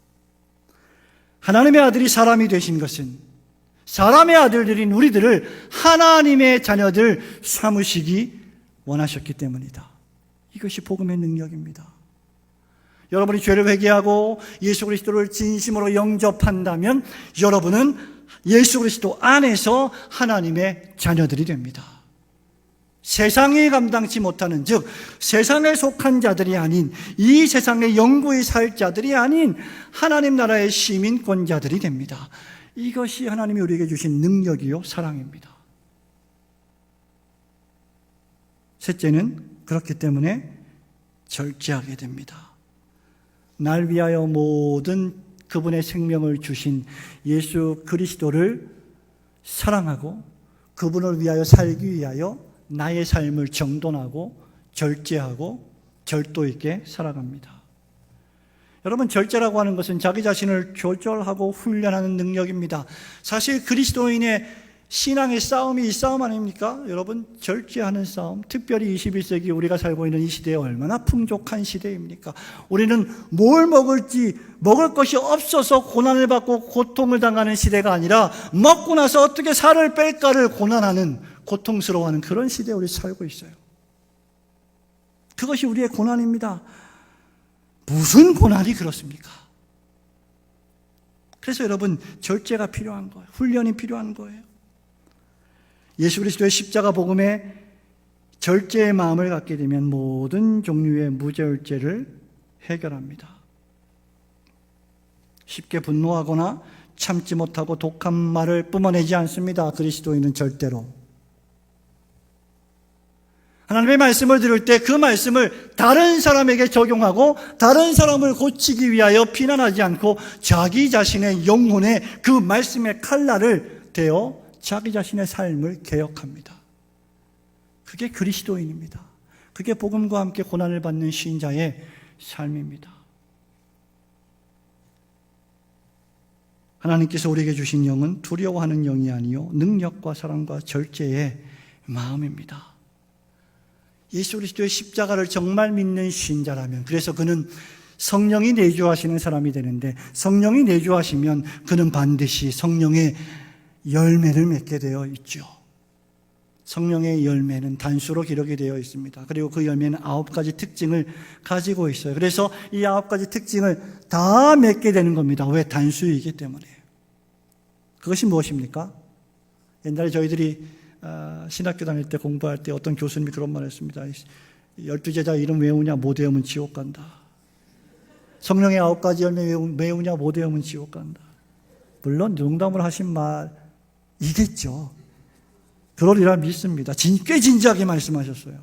하나님의 아들이 사람이 되신 것은 사람의 아들들인 우리들을 하나님의 자녀들 삼으시기 원하셨기 때문이다. 이것이 복음의 능력입니다. 여러분이 죄를 회개하고 예수 그리스도를 진심으로 영접한다면 여러분은 예수 그리스도 안에서 하나님의 자녀들이 됩니다. 세상이 감당치 못하는, 즉 세상에 속한 자들이 아닌, 이 세상의 영구히 살 자들이 아닌 하나님 나라의 시민권자들이 됩니다. 이것이 하나님이 우리에게 주신 능력이요 사랑입니다. 셋째는 그렇기 때문에 절제하게 됩니다. 날 위하여 모든 그분의 생명을 주신 예수 그리스도를 사랑하고 그분을 위하여 살기 위하여 나의 삶을 정돈하고 절제하고 절도 있게 살아갑니다. 여러분, 절제라고 하는 것은 자기 자신을 조절하고 훈련하는 능력입니다. 사실 그리스도인의 신앙의 싸움이 이 싸움 아닙니까? 여러분, 절제하는 싸움, 특별히 21세기 우리가 살고 있는 이 시대에 얼마나 풍족한 시대입니까? 우리는 뭘 먹을지, 먹을 것이 없어서 고난을 받고 고통을 당하는 시대가 아니라 먹고 나서 어떻게 살을 뺄까를 고난하는, 고통스러워하는 그런 시대에 우리 살고 있어요. 그것이 우리의 고난입니다. 무슨 고난이 그렇습니까? 그래서 여러분, 절제가 필요한 거예요. 훈련이 필요한 거예요. 예수 그리스도의 십자가 복음에 절제의 마음을 갖게 되면 모든 종류의 무절제를 해결합니다. 쉽게 분노하거나 참지 못하고 독한 말을 뿜어내지 않습니다. 그리스도인은 절대로. 하나님의 말씀을 들을 때 그 말씀을 다른 사람에게 적용하고 다른 사람을 고치기 위하여 비난하지 않고 자기 자신의 영혼에 그 말씀의 칼날을 대어 자기 자신의 삶을 개혁합니다. 그게 그리스도인입니다. 그게 복음과 함께 고난을 받는 신자의 삶입니다. 하나님께서 우리에게 주신 영은 두려워하는 영이 아니요 능력과 사랑과 절제의 마음입니다. 예수 그리스도의 십자가를 정말 믿는 신자라면, 그래서 그는 성령이 내주하시는 사람이 되는데, 성령이 내주하시면 그는 반드시 성령의 열매를 맺게 되어 있죠. 성령의 열매는 단수로 기록이 되어 있습니다. 그리고 그 열매는 9가지 특징을 가지고 있어요. 그래서 이 9가지 특징을 다 맺게 되는 겁니다. 왜? 단수이기 때문에. 그것이 무엇입니까? 옛날에 저희들이 신학교 다닐 때 공부할 때 어떤 교수님이 그런 말을 했습니다. 12제자 이름 외우냐 못 외우면 지옥 간다. 성령의 9가지 열매 외우냐 못 외우면 지옥 간다. 물론 농담을 하신 말이겠죠. 그러리라 믿습니다. 꽤 진지하게 말씀하셨어요.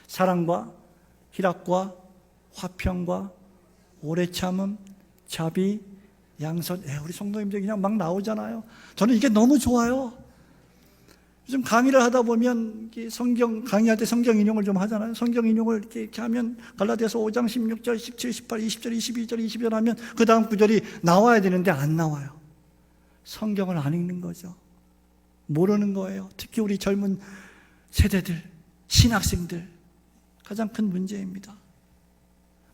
사랑과 희락과 화평과 오래 참음, 자비, 양선. 우리 성도님들 그냥 막 나오잖아요. 저는 이게 너무 좋아요. 요즘 강의를 하다 보면 성경 강의할 때 성경 인용을 좀 하잖아요. 성경 인용을 이렇게 하면 갈라디아서 5장 16절, 17, 18, 20절, 22절, 22절 하면 그 다음 구절이 나와야 되는데 안 나와요. 성경을 안 읽는 거죠. 모르는 거예요. 특히 우리 젊은 세대들, 신학생들 가장 큰 문제입니다.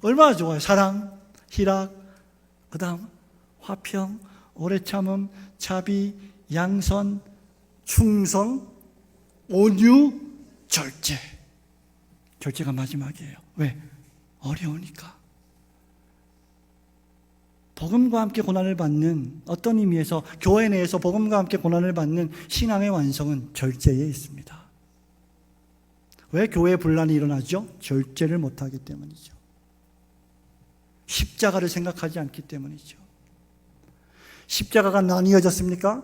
얼마나 좋아요. 사랑, 희락, 그 다음 화평, 오래 참음, 자비, 양선, 충성, 온유, 절제. 절제가 마지막이에요. 왜? 어려우니까. 복음과 함께 고난을 받는, 어떤 의미에서 교회 내에서 복음과 함께 고난을 받는 신앙의 완성은 절제에 있습니다. 왜 교회에 분란이 일어나죠? 절제를 못하기 때문이죠. 십자가를 생각하지 않기 때문이죠. 십자가가 나뉘어졌습니까?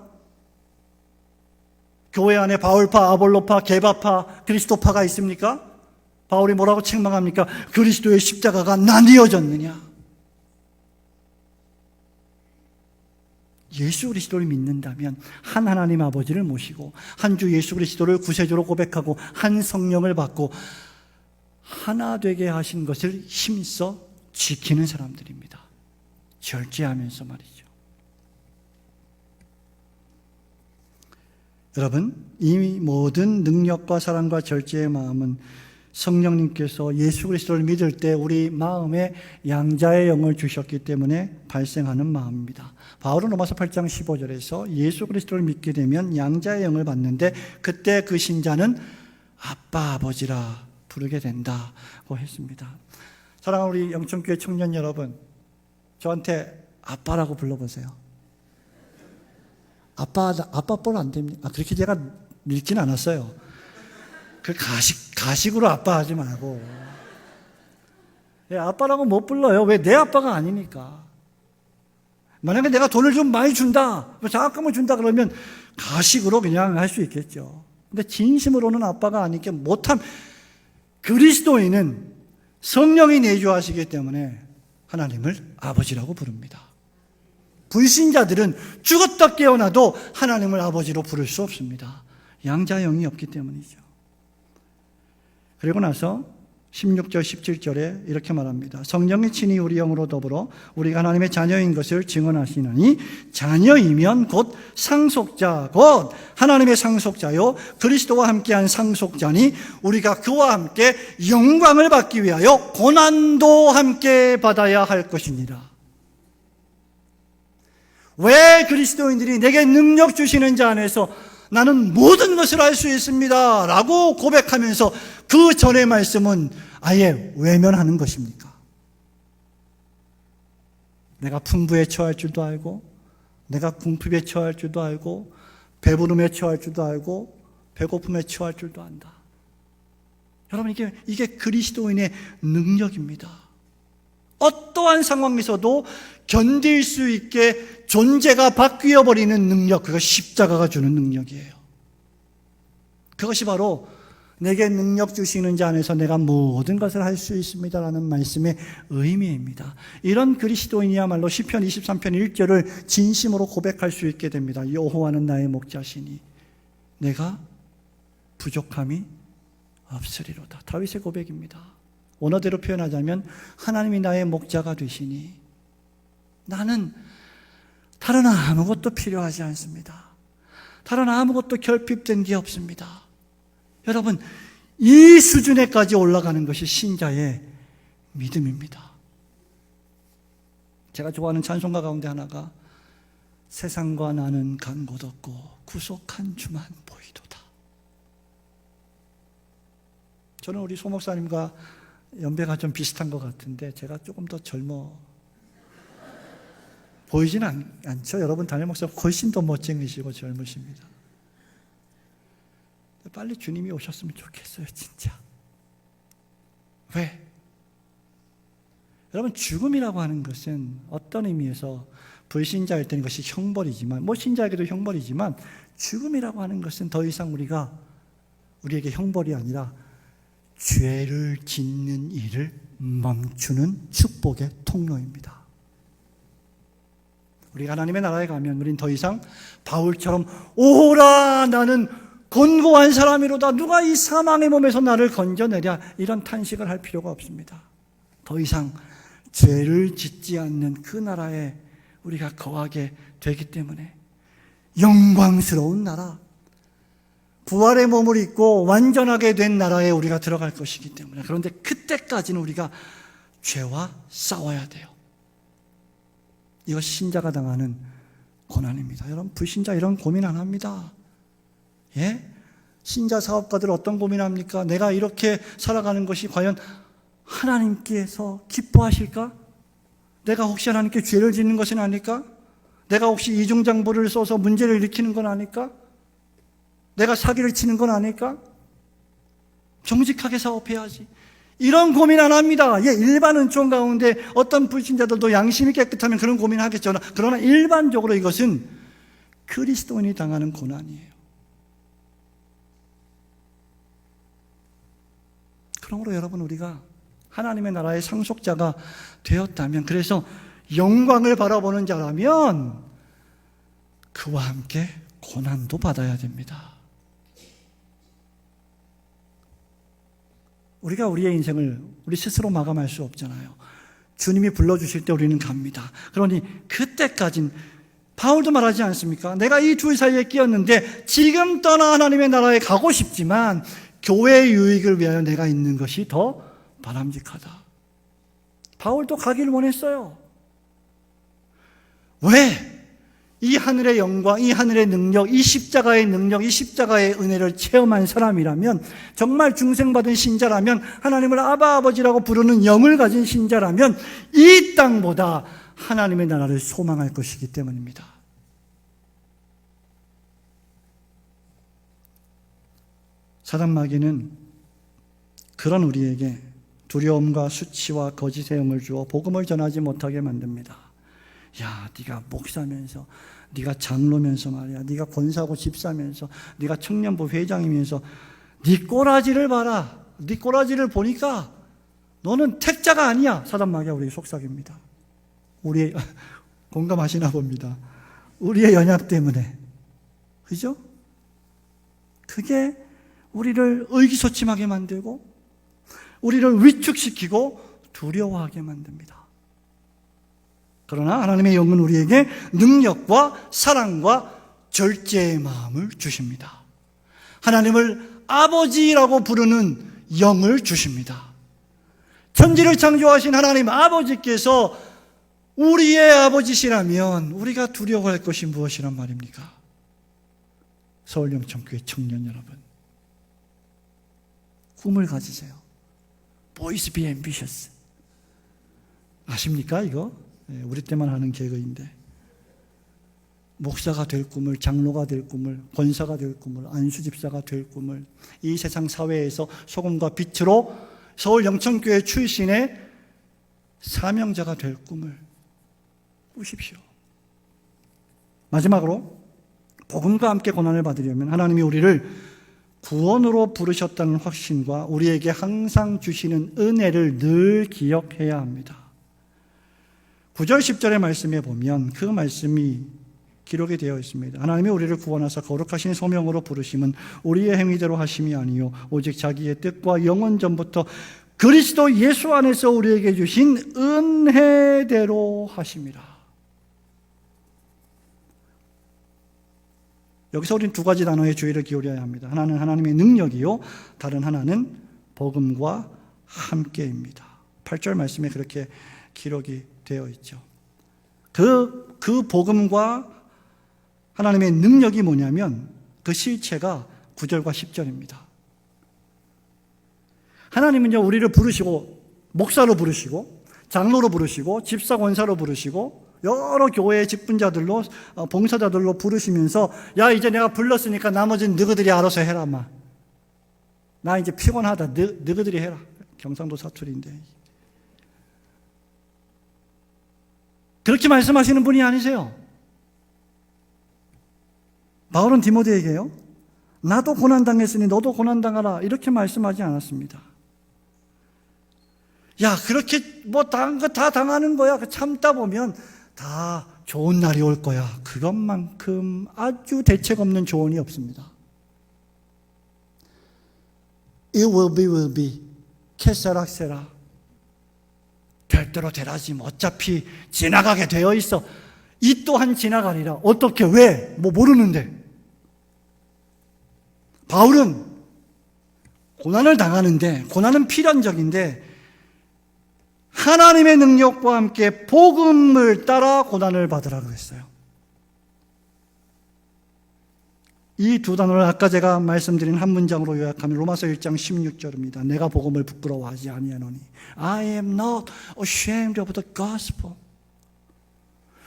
교회 안에 바울파, 아볼로파, 게바파, 그리스도파가 있습니까? 바울이 뭐라고 책망합니까? 그리스도의 십자가가 나뉘어졌느냐? 예수 그리스도를 믿는다면 한 하나님 아버지를 모시고 한 주 예수 그리스도를 구세주로 고백하고 한 성령을 받고 하나 되게 하신 것을 힘써 지키는 사람들입니다. 절제하면서 말이죠. 여러분, 이 모든 능력과 사랑과 절제의 마음은 성령님께서 예수 그리스도를 믿을 때 우리 마음에 양자의 영을 주셨기 때문에 발생하는 마음입니다. 바울은 로마서 8장 15절에서 예수 그리스도를 믿게 되면 양자의 영을 받는데 그때 그 신자는 아빠 아버지라 부르게 된다고 했습니다. 사랑하는 우리 영천교회 청년 여러분, 저한테 아빠라고 불러보세요. 아빠 뻘 안 됩니다. 그렇게 제가 늙진 않았어요. 그 가식으로 아빠 하지 말고. 아빠라고 못 불러요. 왜? 내 아빠가 아니니까. 만약에 내가 돈을 좀 많이 준다, 장학금을 준다 그러면 가식으로 그냥 할 수 있겠죠. 근데 진심으로는 아빠가 아니니까 못함. 그리스도인은 성령이 내주하시기 때문에 하나님을 아버지라고 부릅니다. 불신자들은 죽었다 깨어나도 하나님을 아버지로 부를 수 없습니다. 양자영이 없기 때문이죠. 그리고 나서 16절 17절에 이렇게 말합니다. 성령이 친히 우리 영으로 더불어 우리가 하나님의 자녀인 것을 증언하시나니 자녀이면 곧 상속자 곧 하나님의 상속자요 그리스도와 함께한 상속자니 우리가 그와 함께 영광을 받기 위하여 고난도 함께 받아야 할 것이니라. 왜 그리스도인들이 내게 능력 주시는 자 안에서 나는 모든 것을 할 수 있습니다 라고 고백하면서 그 전의 말씀은 아예 외면하는 것입니까? 내가 풍부에 처할 줄도 알고 내가 궁핍에 처할 줄도 알고 배부름에 처할 줄도 알고 배고픔에 처할 줄도 안다. 여러분, 이게 그리스도인의 능력입니다. 어떠한 상황에서도 견딜 수 있게 존재가 바뀌어버리는 능력, 그것이 십자가가 주는 능력이에요. 그것이 바로 내게 능력 주시는 자 안에서 내가 모든 것을 할 수 있습니다라는 말씀의 의미입니다. 이런 그리스도인이야말로 시편 23편 1절을 진심으로 고백할 수 있게 됩니다. 여호와는 나의 목자시니 내가 부족함이 없으리로다. 다윗의 고백입니다. 원어대로 표현하자면 하나님이 나의 목자가 되시니 나는 다른 아무것도 필요하지 않습니다. 다른 아무것도 결핍된 게 없습니다. 여러분, 이 수준에까지 올라가는 것이 신자의 믿음입니다. 제가 좋아하는 찬송가 가운데 하나가 세상과 나는 간 곳 없고 구속한 주만 보이도다. 저는 우리 소 목사님과 연배가 좀 비슷한 것 같은데 제가 조금 더 젊어 보이지는 않죠. 여러분 담임 목사 훨씬 더 멋쟁이시고 젊으십니다. 빨리 주님이 오셨으면 좋겠어요, 진짜. 왜? 여러분, 죽음이라고 하는 것은 어떤 의미에서 불신자일 때는 것이 형벌이지만, 신자에게도 형벌이지만, 죽음이라고 하는 것은 더 이상 우리에게 형벌이 아니라 죄를 짓는 일을 멈추는 축복의 통로입니다. 우리가 하나님의 나라에 가면 우린 더 이상 바울처럼 오라 나는 곤고한 사람이로다 누가 이 사망의 몸에서 나를 건져내랴 이런 탄식을 할 필요가 없습니다. 더 이상 죄를 짓지 않는 그 나라에 우리가 거하게 되기 때문에 영광스러운 나라, 부활의 몸을 입고 완전하게 된 나라에 우리가 들어갈 것이기 때문에, 그런데 그때까지는 우리가 죄와 싸워야 돼요. 이것이 신자가 당하는 고난입니다. 여러분, 불신자 이런 고민 안 합니다. 예? 신자 사업가들 어떤 고민합니까? 내가 이렇게 살아가는 것이 과연 하나님께서 기뻐하실까? 내가 혹시 하나님께 죄를 짓는 것은 아닐까? 내가 혹시 이중장부를 써서 문제를 일으키는 건 아닐까? 내가 사기를 치는 건 아닐까? 정직하게 사업해야지. 이런 고민 안 합니다. 일반 은총 가운데 어떤 불신자들도 양심이 깨끗하면 그런 고민을 하겠죠. 그러나 일반적으로 이것은 그리스도인이 당하는 고난이에요. 그러므로 여러분, 우리가 하나님의 나라의 상속자가 되었다면, 그래서 영광을 바라보는 자라면 그와 함께 고난도 받아야 됩니다. 우리가 우리의 인생을 우리 스스로 마감할 수 없잖아요. 주님이 불러주실 때 우리는 갑니다. 그러니 그때까진 바울도 말하지 않습니까? 내가 이 둘 사이에 끼었는데 지금 떠나 하나님의 나라에 가고 싶지만 교회의 유익을 위하여 내가 있는 것이 더 바람직하다. 바울도 가기를 원했어요. 왜? 이 하늘의 영광, 이 하늘의 능력, 이 십자가의 능력, 이 십자가의 은혜를 체험한 사람이라면, 정말 중생받은 신자라면, 하나님을 아바 아버지라고 부르는 영을 가진 신자라면 이 땅보다 하나님의 나라를 소망할 것이기 때문입니다. 사단 마귀는 그런 우리에게 두려움과 수치와 거짓의 영을 주어 복음을 전하지 못하게 만듭니다. 야, 네가 목사면서, 네가 장로면서 말이야, 네가 권사고 집사면서, 네가 청년부 회장이면서 네 꼬라지를 봐라. 네 꼬라지를 보니까 너는 택자가 아니야. 사단 마귀가 우리에게 속삭입니다. 우리의 공감하시나 봅니다. 우리의 연약 때문에. 그죠? 그게 우리를 의기소침하게 만들고 우리를 위축시키고 두려워하게 만듭니다. 그러나 하나님의 영은 우리에게 능력과 사랑과 절제의 마음을 주십니다. 하나님을 아버지라고 부르는 영을 주십니다. 천지를 창조하신 하나님 아버지께서 우리의 아버지시라면 우리가 두려워할 것이 무엇이란 말입니까? 서울영천교회 청년 여러분, 꿈을 가지세요. Boys be ambitious. 아십니까 이거? 우리 때만 하는 개그인데, 목사가 될 꿈을, 장로가 될 꿈을, 권사가 될 꿈을, 안수집사가 될 꿈을, 이 세상 사회에서 소금과 빛으로 서울 영천교회 출신의 사명자가 될 꿈을 꾸십시오. 마지막으로 복음과 함께 고난을 받으려면 하나님이 우리를 구원으로 부르셨다는 확신과 우리에게 항상 주시는 은혜를 늘 기억해야 합니다. 9절 10절의 말씀에 보면 그 말씀이 기록이 되어 있습니다. 하나님이 우리를 구원하사 거룩하신 소명으로 부르심은 우리의 행위대로 하심이 아니요 오직 자기의 뜻과 영원 전부터 그리스도 예수 안에서 우리에게 주신 은혜대로 하심이라. 여기서 우리는 두 가지 단어에 주의를 기울여야 합니다. 하나는 하나님의 능력이요, 다른 하나는 복음과 함께입니다. 8절 말씀에 그렇게 기록이 되어 있죠. 그 복음과 하나님의 능력이 뭐냐면 그 실체가 9절과 10절입니다. 하나님은요, 우리를 부르시고 목사로 부르시고 장로로 부르시고 집사 권사로 부르시고 여러 교회의 직분자들로 봉사자들로 부르시면서 야, 이제 내가 불렀으니까 나머지는 너희들이 알아서 해라. 나 이제 피곤하다. 너희들이 해라. 경상도 사투리인데. 그렇게 말씀하시는 분이 아니세요. 바울은 디모데에게요, 나도 고난당했으니 너도 고난당하라, 이렇게 말씀하지 않았습니다. 야, 그렇게 당한 거 다 당하는 거야. 참다 보면 다 좋은 날이 올 거야. 그것만큼 아주 대책 없는 조언이 없습니다. It will be. 캐세락세라. 될 대로 되라지. 어차피 지나가게 되어 있어. 이 또한 지나가리라. 어떻게? 왜? 모르는데. 바울은 고난을 당하는데, 고난은 필연적인데 하나님의 능력과 함께 복음을 따라 고난을 받으라고 했어요. 이 두 단어를 아까 제가 말씀드린 한 문장으로 요약하면 로마서 1장 16절입니다. 내가 복음을 부끄러워하지 아니하노니 I am not ashamed of the gospel.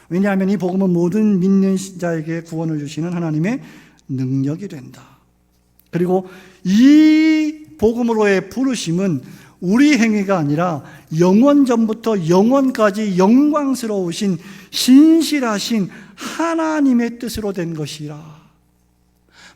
왜냐하면 이 복음은 모든 믿는 자에게 구원을 주시는 하나님의 능력이 된다. 그리고 이 복음으로의 부르심은 우리 행위가 아니라 영원전부터 영원까지 영광스러우신 신실하신 하나님의 뜻으로 된 것이라.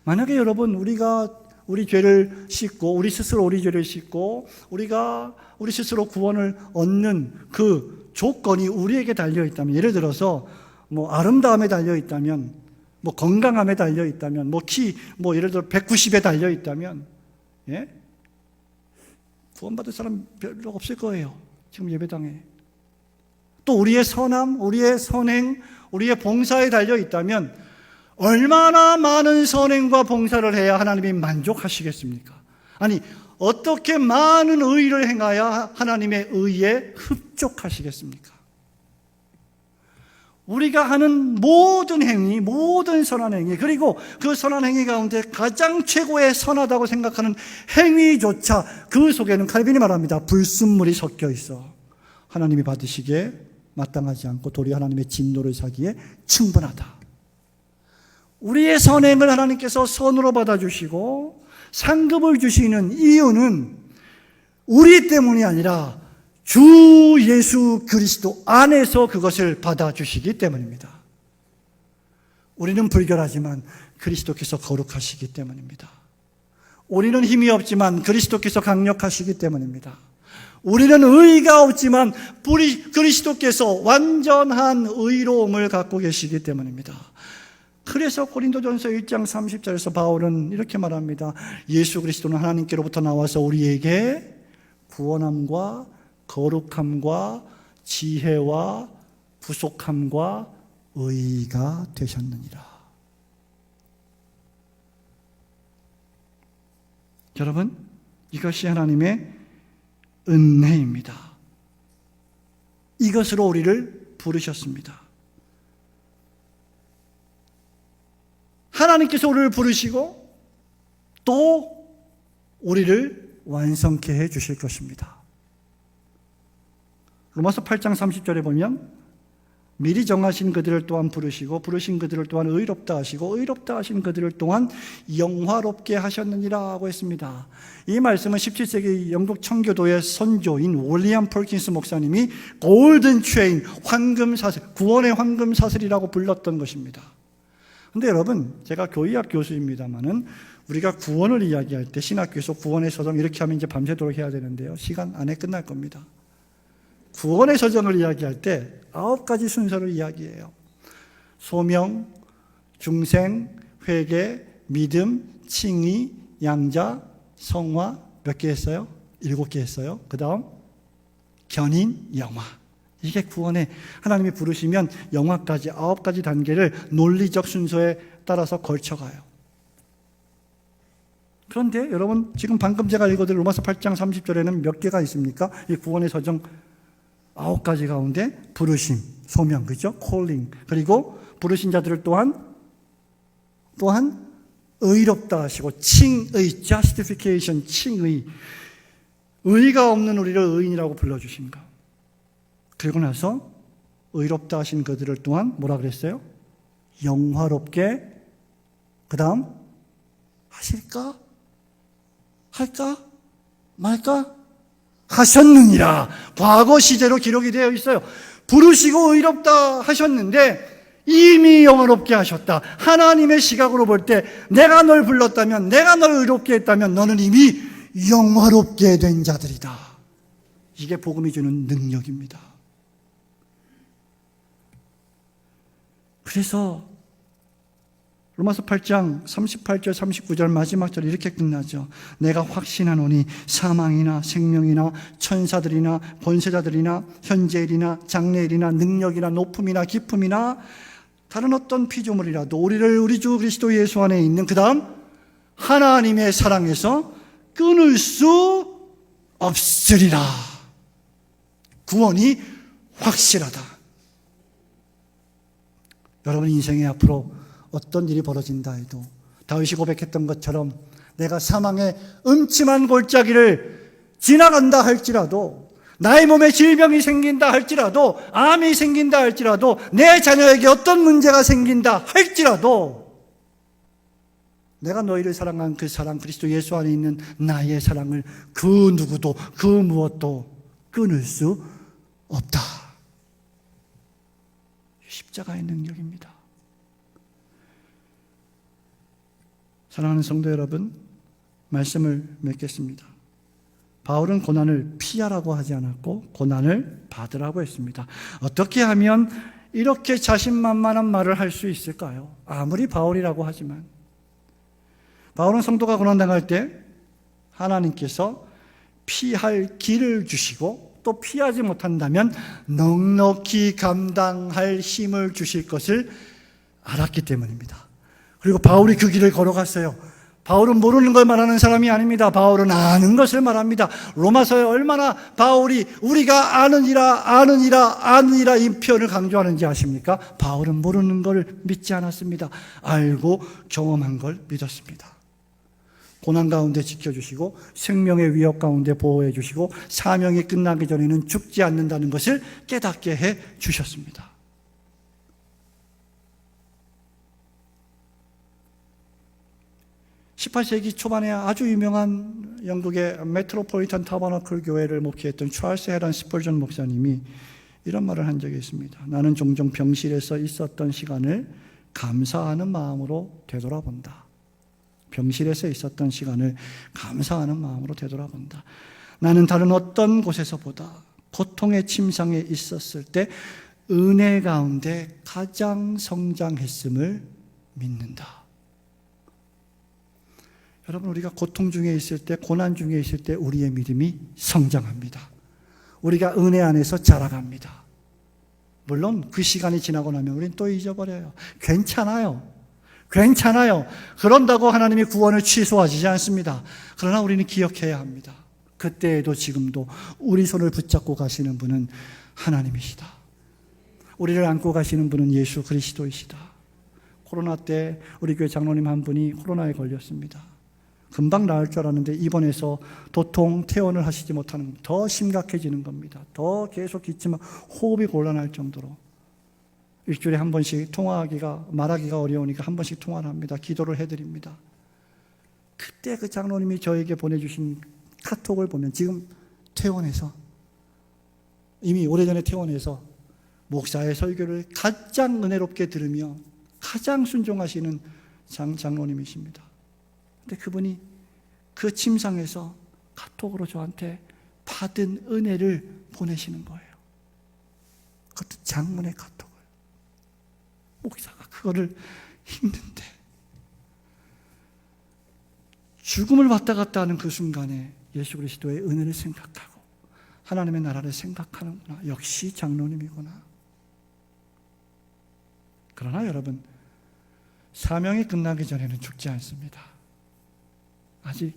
만약에 여러분 우리가 우리 죄를 씻고 우리 스스로 우리 죄를 씻고 우리가 우리 스스로 구원을 얻는 그 조건이 우리에게 달려 있다면, 예를 들어서 뭐 아름다움에 달려 있다면, 뭐 건강함에 달려 있다면, 뭐 예를 들어 190에 달려 있다면, 예? 구원받을 사람 별로 없을 거예요. 지금 예배당에. 또 우리의 선함, 우리의 선행, 우리의 봉사에 달려 있다면 얼마나 많은 선행과 봉사를 해야 하나님이 만족하시겠습니까? 아니, 어떻게 많은 의를 행하여 하나님의 의에 흡족하시겠습니까? 우리가 하는 모든 행위, 모든 선한 행위, 그리고 그 선한 행위 가운데 가장 최고의 선하다고 생각하는 행위조차 그 속에는 칼빈이 말합니다. 불순물이 섞여 있어 하나님이 받으시기에 마땅하지 않고 도리어 하나님의 진노를 사기에 충분하다. 우리의 선행을 하나님께서 선으로 받아주시고 상급을 주시는 이유는 우리 때문이 아니라 주 예수 그리스도 안에서 그것을 받아주시기 때문입니다. 우리는 불결하지만 그리스도께서 거룩하시기 때문입니다. 우리는 힘이 없지만 그리스도께서 강력하시기 때문입니다. 우리는 의가 없지만 그리스도께서 완전한 의로움을 갖고 계시기 때문입니다. 그래서 고린도전서 1장 30절에서 바울은 이렇게 말합니다. 예수 그리스도는 하나님께로부터 나와서 우리에게 구원함과 거룩함과 지혜와 부속함과 의가 되셨느니라. 여러분, 이것이 하나님의 은혜입니다. 이것으로 우리를 부르셨습니다. 하나님께서 우리를 부르시고 또 우리를 완성케 해 주실 것입니다. 로마서 8장 30절에 보면 미리 정하신 그들을 또한 부르시고 부르신 그들을 또한 의롭다 하시고 의롭다 하신 그들을 또한 영화롭게 하셨느니라 하고 했습니다. 이 말씀은 17세기 영국 청교도의 선조인 윌리엄 펄킨스 목사님이 골든 체인, 황금사슬, 구원의 황금사슬이라고 불렀던 것입니다. 근데 여러분, 제가 교의학 교수입니다만은 우리가 구원을 이야기할 때 신학교에서 구원의 서정 이렇게 하면 이제 밤새도록 해야 되는데요. 시간 안에 끝날 겁니다. 구원의 서정을 이야기할 때 9가지 순서를 이야기해요. 소명, 중생, 회개, 믿음, 칭의, 양자, 성화. 몇 개 했어요? 7개 했어요. 그 다음 견인, 영화. 이게 구원의, 하나님이 부르시면 영화까지 9가지 단계를 논리적 순서에 따라서 걸쳐가요. 그런데 여러분, 지금 방금 제가 읽어드린 로마서 8장 30절에는 몇 개가 있습니까? 이 구원의 서정 9가지 가운데 부르심, 소명, 그죠? calling. 그리고 부르신 자들을 또한 의롭다 하시고 칭의, justification, 칭의. 의가 없는 우리를 의인이라고 불러주신가. 그리고 나서 의롭다 하신 그들을 또한 뭐라 그랬어요? 영화롭게, 그 다음 하실까? 할까? 말까? 하셨느니라. 과거 시제로 기록이 되어 있어요. 부르시고 의롭다 하셨는데 이미 영화롭게 하셨다. 하나님의 시각으로 볼 때 내가 널 불렀다면, 내가 널 의롭게 했다면 너는 이미 영화롭게 된 자들이다. 이게 복음이 주는 능력입니다. 그래서 로마서 8장 38절 39절 마지막 절 이렇게 끝나죠. 내가 확신하노니 사망이나 생명이나 천사들이나 권세자들이나 현재일이나 장래일이나 능력이나 높음이나 깊음이나 다른 어떤 피조물이라도 우리를 우리 주 그리스도 예수 안에 있는 그 다음 하나님의 사랑에서 끊을 수 없으리라. 구원이 확실하다. 여러분 인생에 앞으로 어떤 일이 벌어진다 해도 다윗이 고백했던 것처럼 내가 사망의 음침한 골짜기를 지나간다 할지라도 나의 몸에 질병이 생긴다 할지라도, 암이 생긴다 할지라도, 내 자녀에게 어떤 문제가 생긴다 할지라도 내가 너희를 사랑한 그 사랑, 그리스도 예수 안에 있는 나의 사랑을 그 누구도 그 무엇도 끊을 수 없다. 십자가의 능력입니다. 사랑하는 성도 여러분, 말씀을 맺겠습니다. 바울은 고난을 피하라고 하지 않았고 고난을 받으라고 했습니다. 어떻게 하면 이렇게 자신만만한 말을 할 수 있을까요? 아무리 바울이라고 하지만 바울은 성도가 고난당할 때 하나님께서 피할 길을 주시고 또 피하지 못한다면 넉넉히 감당할 힘을 주실 것을 알았기 때문입니다. 그리고 바울이 그 길을 걸어갔어요. 바울은 모르는 걸 말하는 사람이 아닙니다. 바울은 아는 것을 말합니다. 로마서에 얼마나 바울이 우리가 아느니라 이 표현을 강조하는지 아십니까? 바울은 모르는 걸 믿지 않았습니다. 알고 경험한 걸 믿었습니다. 고난 가운데 지켜주시고 생명의 위협 가운데 보호해 주시고 사명이 끝나기 전에는 죽지 않는다는 것을 깨닫게 해 주셨습니다. 18세기 초반에 아주 유명한 영국의 메트로폴리탄 타버너클 교회를 목회했던 찰스 헤런 스펄전 목사님이 이런 말을 한 적이 있습니다. 나는 종종 병실에서 있었던 시간을 감사하는 마음으로 되돌아본다. 병실에서 있었던 시간을 감사하는 마음으로 되돌아본다. 나는 다른 어떤 곳에서보다 고통의 침상에 있었을 때 은혜 가운데 가장 성장했음을 믿는다. 여러분, 우리가 고통 중에 있을 때, 고난 중에 있을 때 우리의 믿음이 성장합니다. 우리가 은혜 안에서 자라갑니다. 물론 그 시간이 지나고 나면 우리는 또 잊어버려요. 괜찮아요. 그런다고 하나님이 구원을 취소하지 않습니다. 그러나 우리는 기억해야 합니다. 그때에도 지금도 우리 손을 붙잡고 가시는 분은 하나님이시다. 우리를 안고 가시는 분은 예수 그리스도이시다. 코로나 때 우리 교회 장로님 한 분이 코로나에 걸렸습니다. 금방 나을 줄 알았는데 입원해서 도통 퇴원을 하시지 못하는, 더 심각해지는 겁니다. 더 계속 기침하고 호흡이 곤란할 정도로 일주일에 한 번씩 말하기가 어려우니까 한 번씩 통화를 합니다. 기도를 해드립니다. 그때 그 장로님이 저에게 보내주신 카톡을 보면 지금 퇴원해서, 이미 오래전에 퇴원해서 목사의 설교를 가장 은혜롭게 들으며 가장 순종하시는 장로님이십니다. 근데 그분이 그 침상에서 카톡으로 저한테 받은 은혜를 보내시는 거예요. 그것도 장문의 카톡을. 목사가 그거를 힘든데 죽음을 왔다 갔다 하는 그 순간에 예수 그리스도의 은혜를 생각하고 하나님의 나라를 생각하는구나. 역시 장로님이구나. 그러나 여러분, 사명이 끝나기 전에는 죽지 않습니다. 아직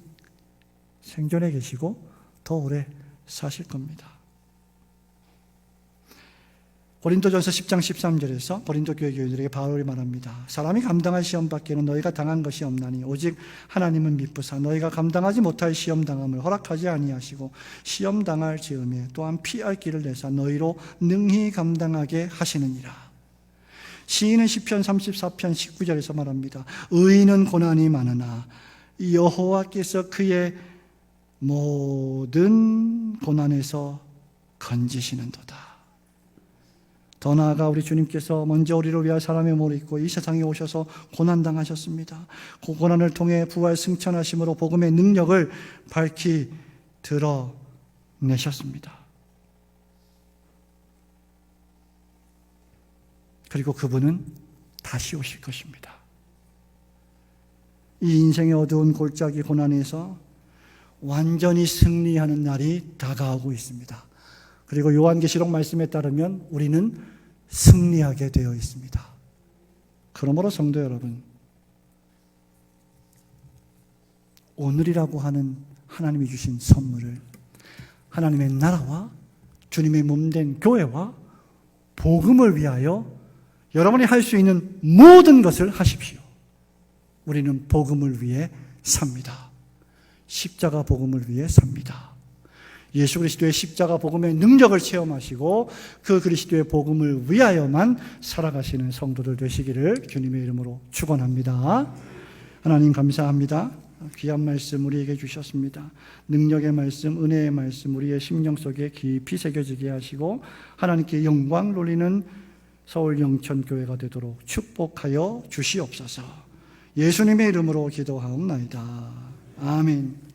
생존해 계시고 더 오래 사실 겁니다. 고린도전서 10장 13절에서 고린도 교회 교인들에게 바울이 말합니다. 사람이 감당할 시험 밖에는 너희가 당한 것이 없나니 오직 하나님은 미쁘사 너희가 감당하지 못할 시험 당함을 허락하지 아니하시고 시험 당할 즈음에 또한 피할 길을 내사 너희로 능히 감당하게 하시느니라. 시인은 시편 34편 19절에서 말합니다. 의인은 고난이 많으나 여호와께서 그의 모든 고난에서 건지시는도다. 더 나아가 우리 주님께서 먼저 우리를 위하여 사람의 몸을 입고 이 세상에 오셔서 고난당하셨습니다. 그 고난을 통해 부활 승천하심으로 복음의 능력을 밝히 드러내셨습니다. 그리고 그분은 다시 오실 것입니다. 이 인생의 어두운 골짜기 고난에서 완전히 승리하는 날이 다가오고 있습니다. 그리고 요한계시록 말씀에 따르면 우리는 승리하게 되어 있습니다. 그러므로 성도 여러분, 오늘이라고 하는 하나님이 주신 선물을 하나님의 나라와 주님의 몸된 교회와 복음을 위하여 여러분이 할 수 있는 모든 것을 하십시오. 우리는 복음을 위해 삽니다. 십자가 복음을 위해 삽니다. 예수 그리스도의 십자가 복음의 능력을 체험하시고 그 그리스도의 복음을 위하여만 살아가시는 성도들 되시기를 주님의 이름으로 축원합니다. 하나님 감사합니다. 귀한 말씀 우리에게 주셨습니다. 능력의 말씀, 은혜의 말씀 우리의 심령 속에 깊이 새겨지게 하시고 하나님께 영광 돌리는 서울 영천교회가 되도록 축복하여 주시옵소서. 예수님의 이름으로 기도하옵나이다. 아멘.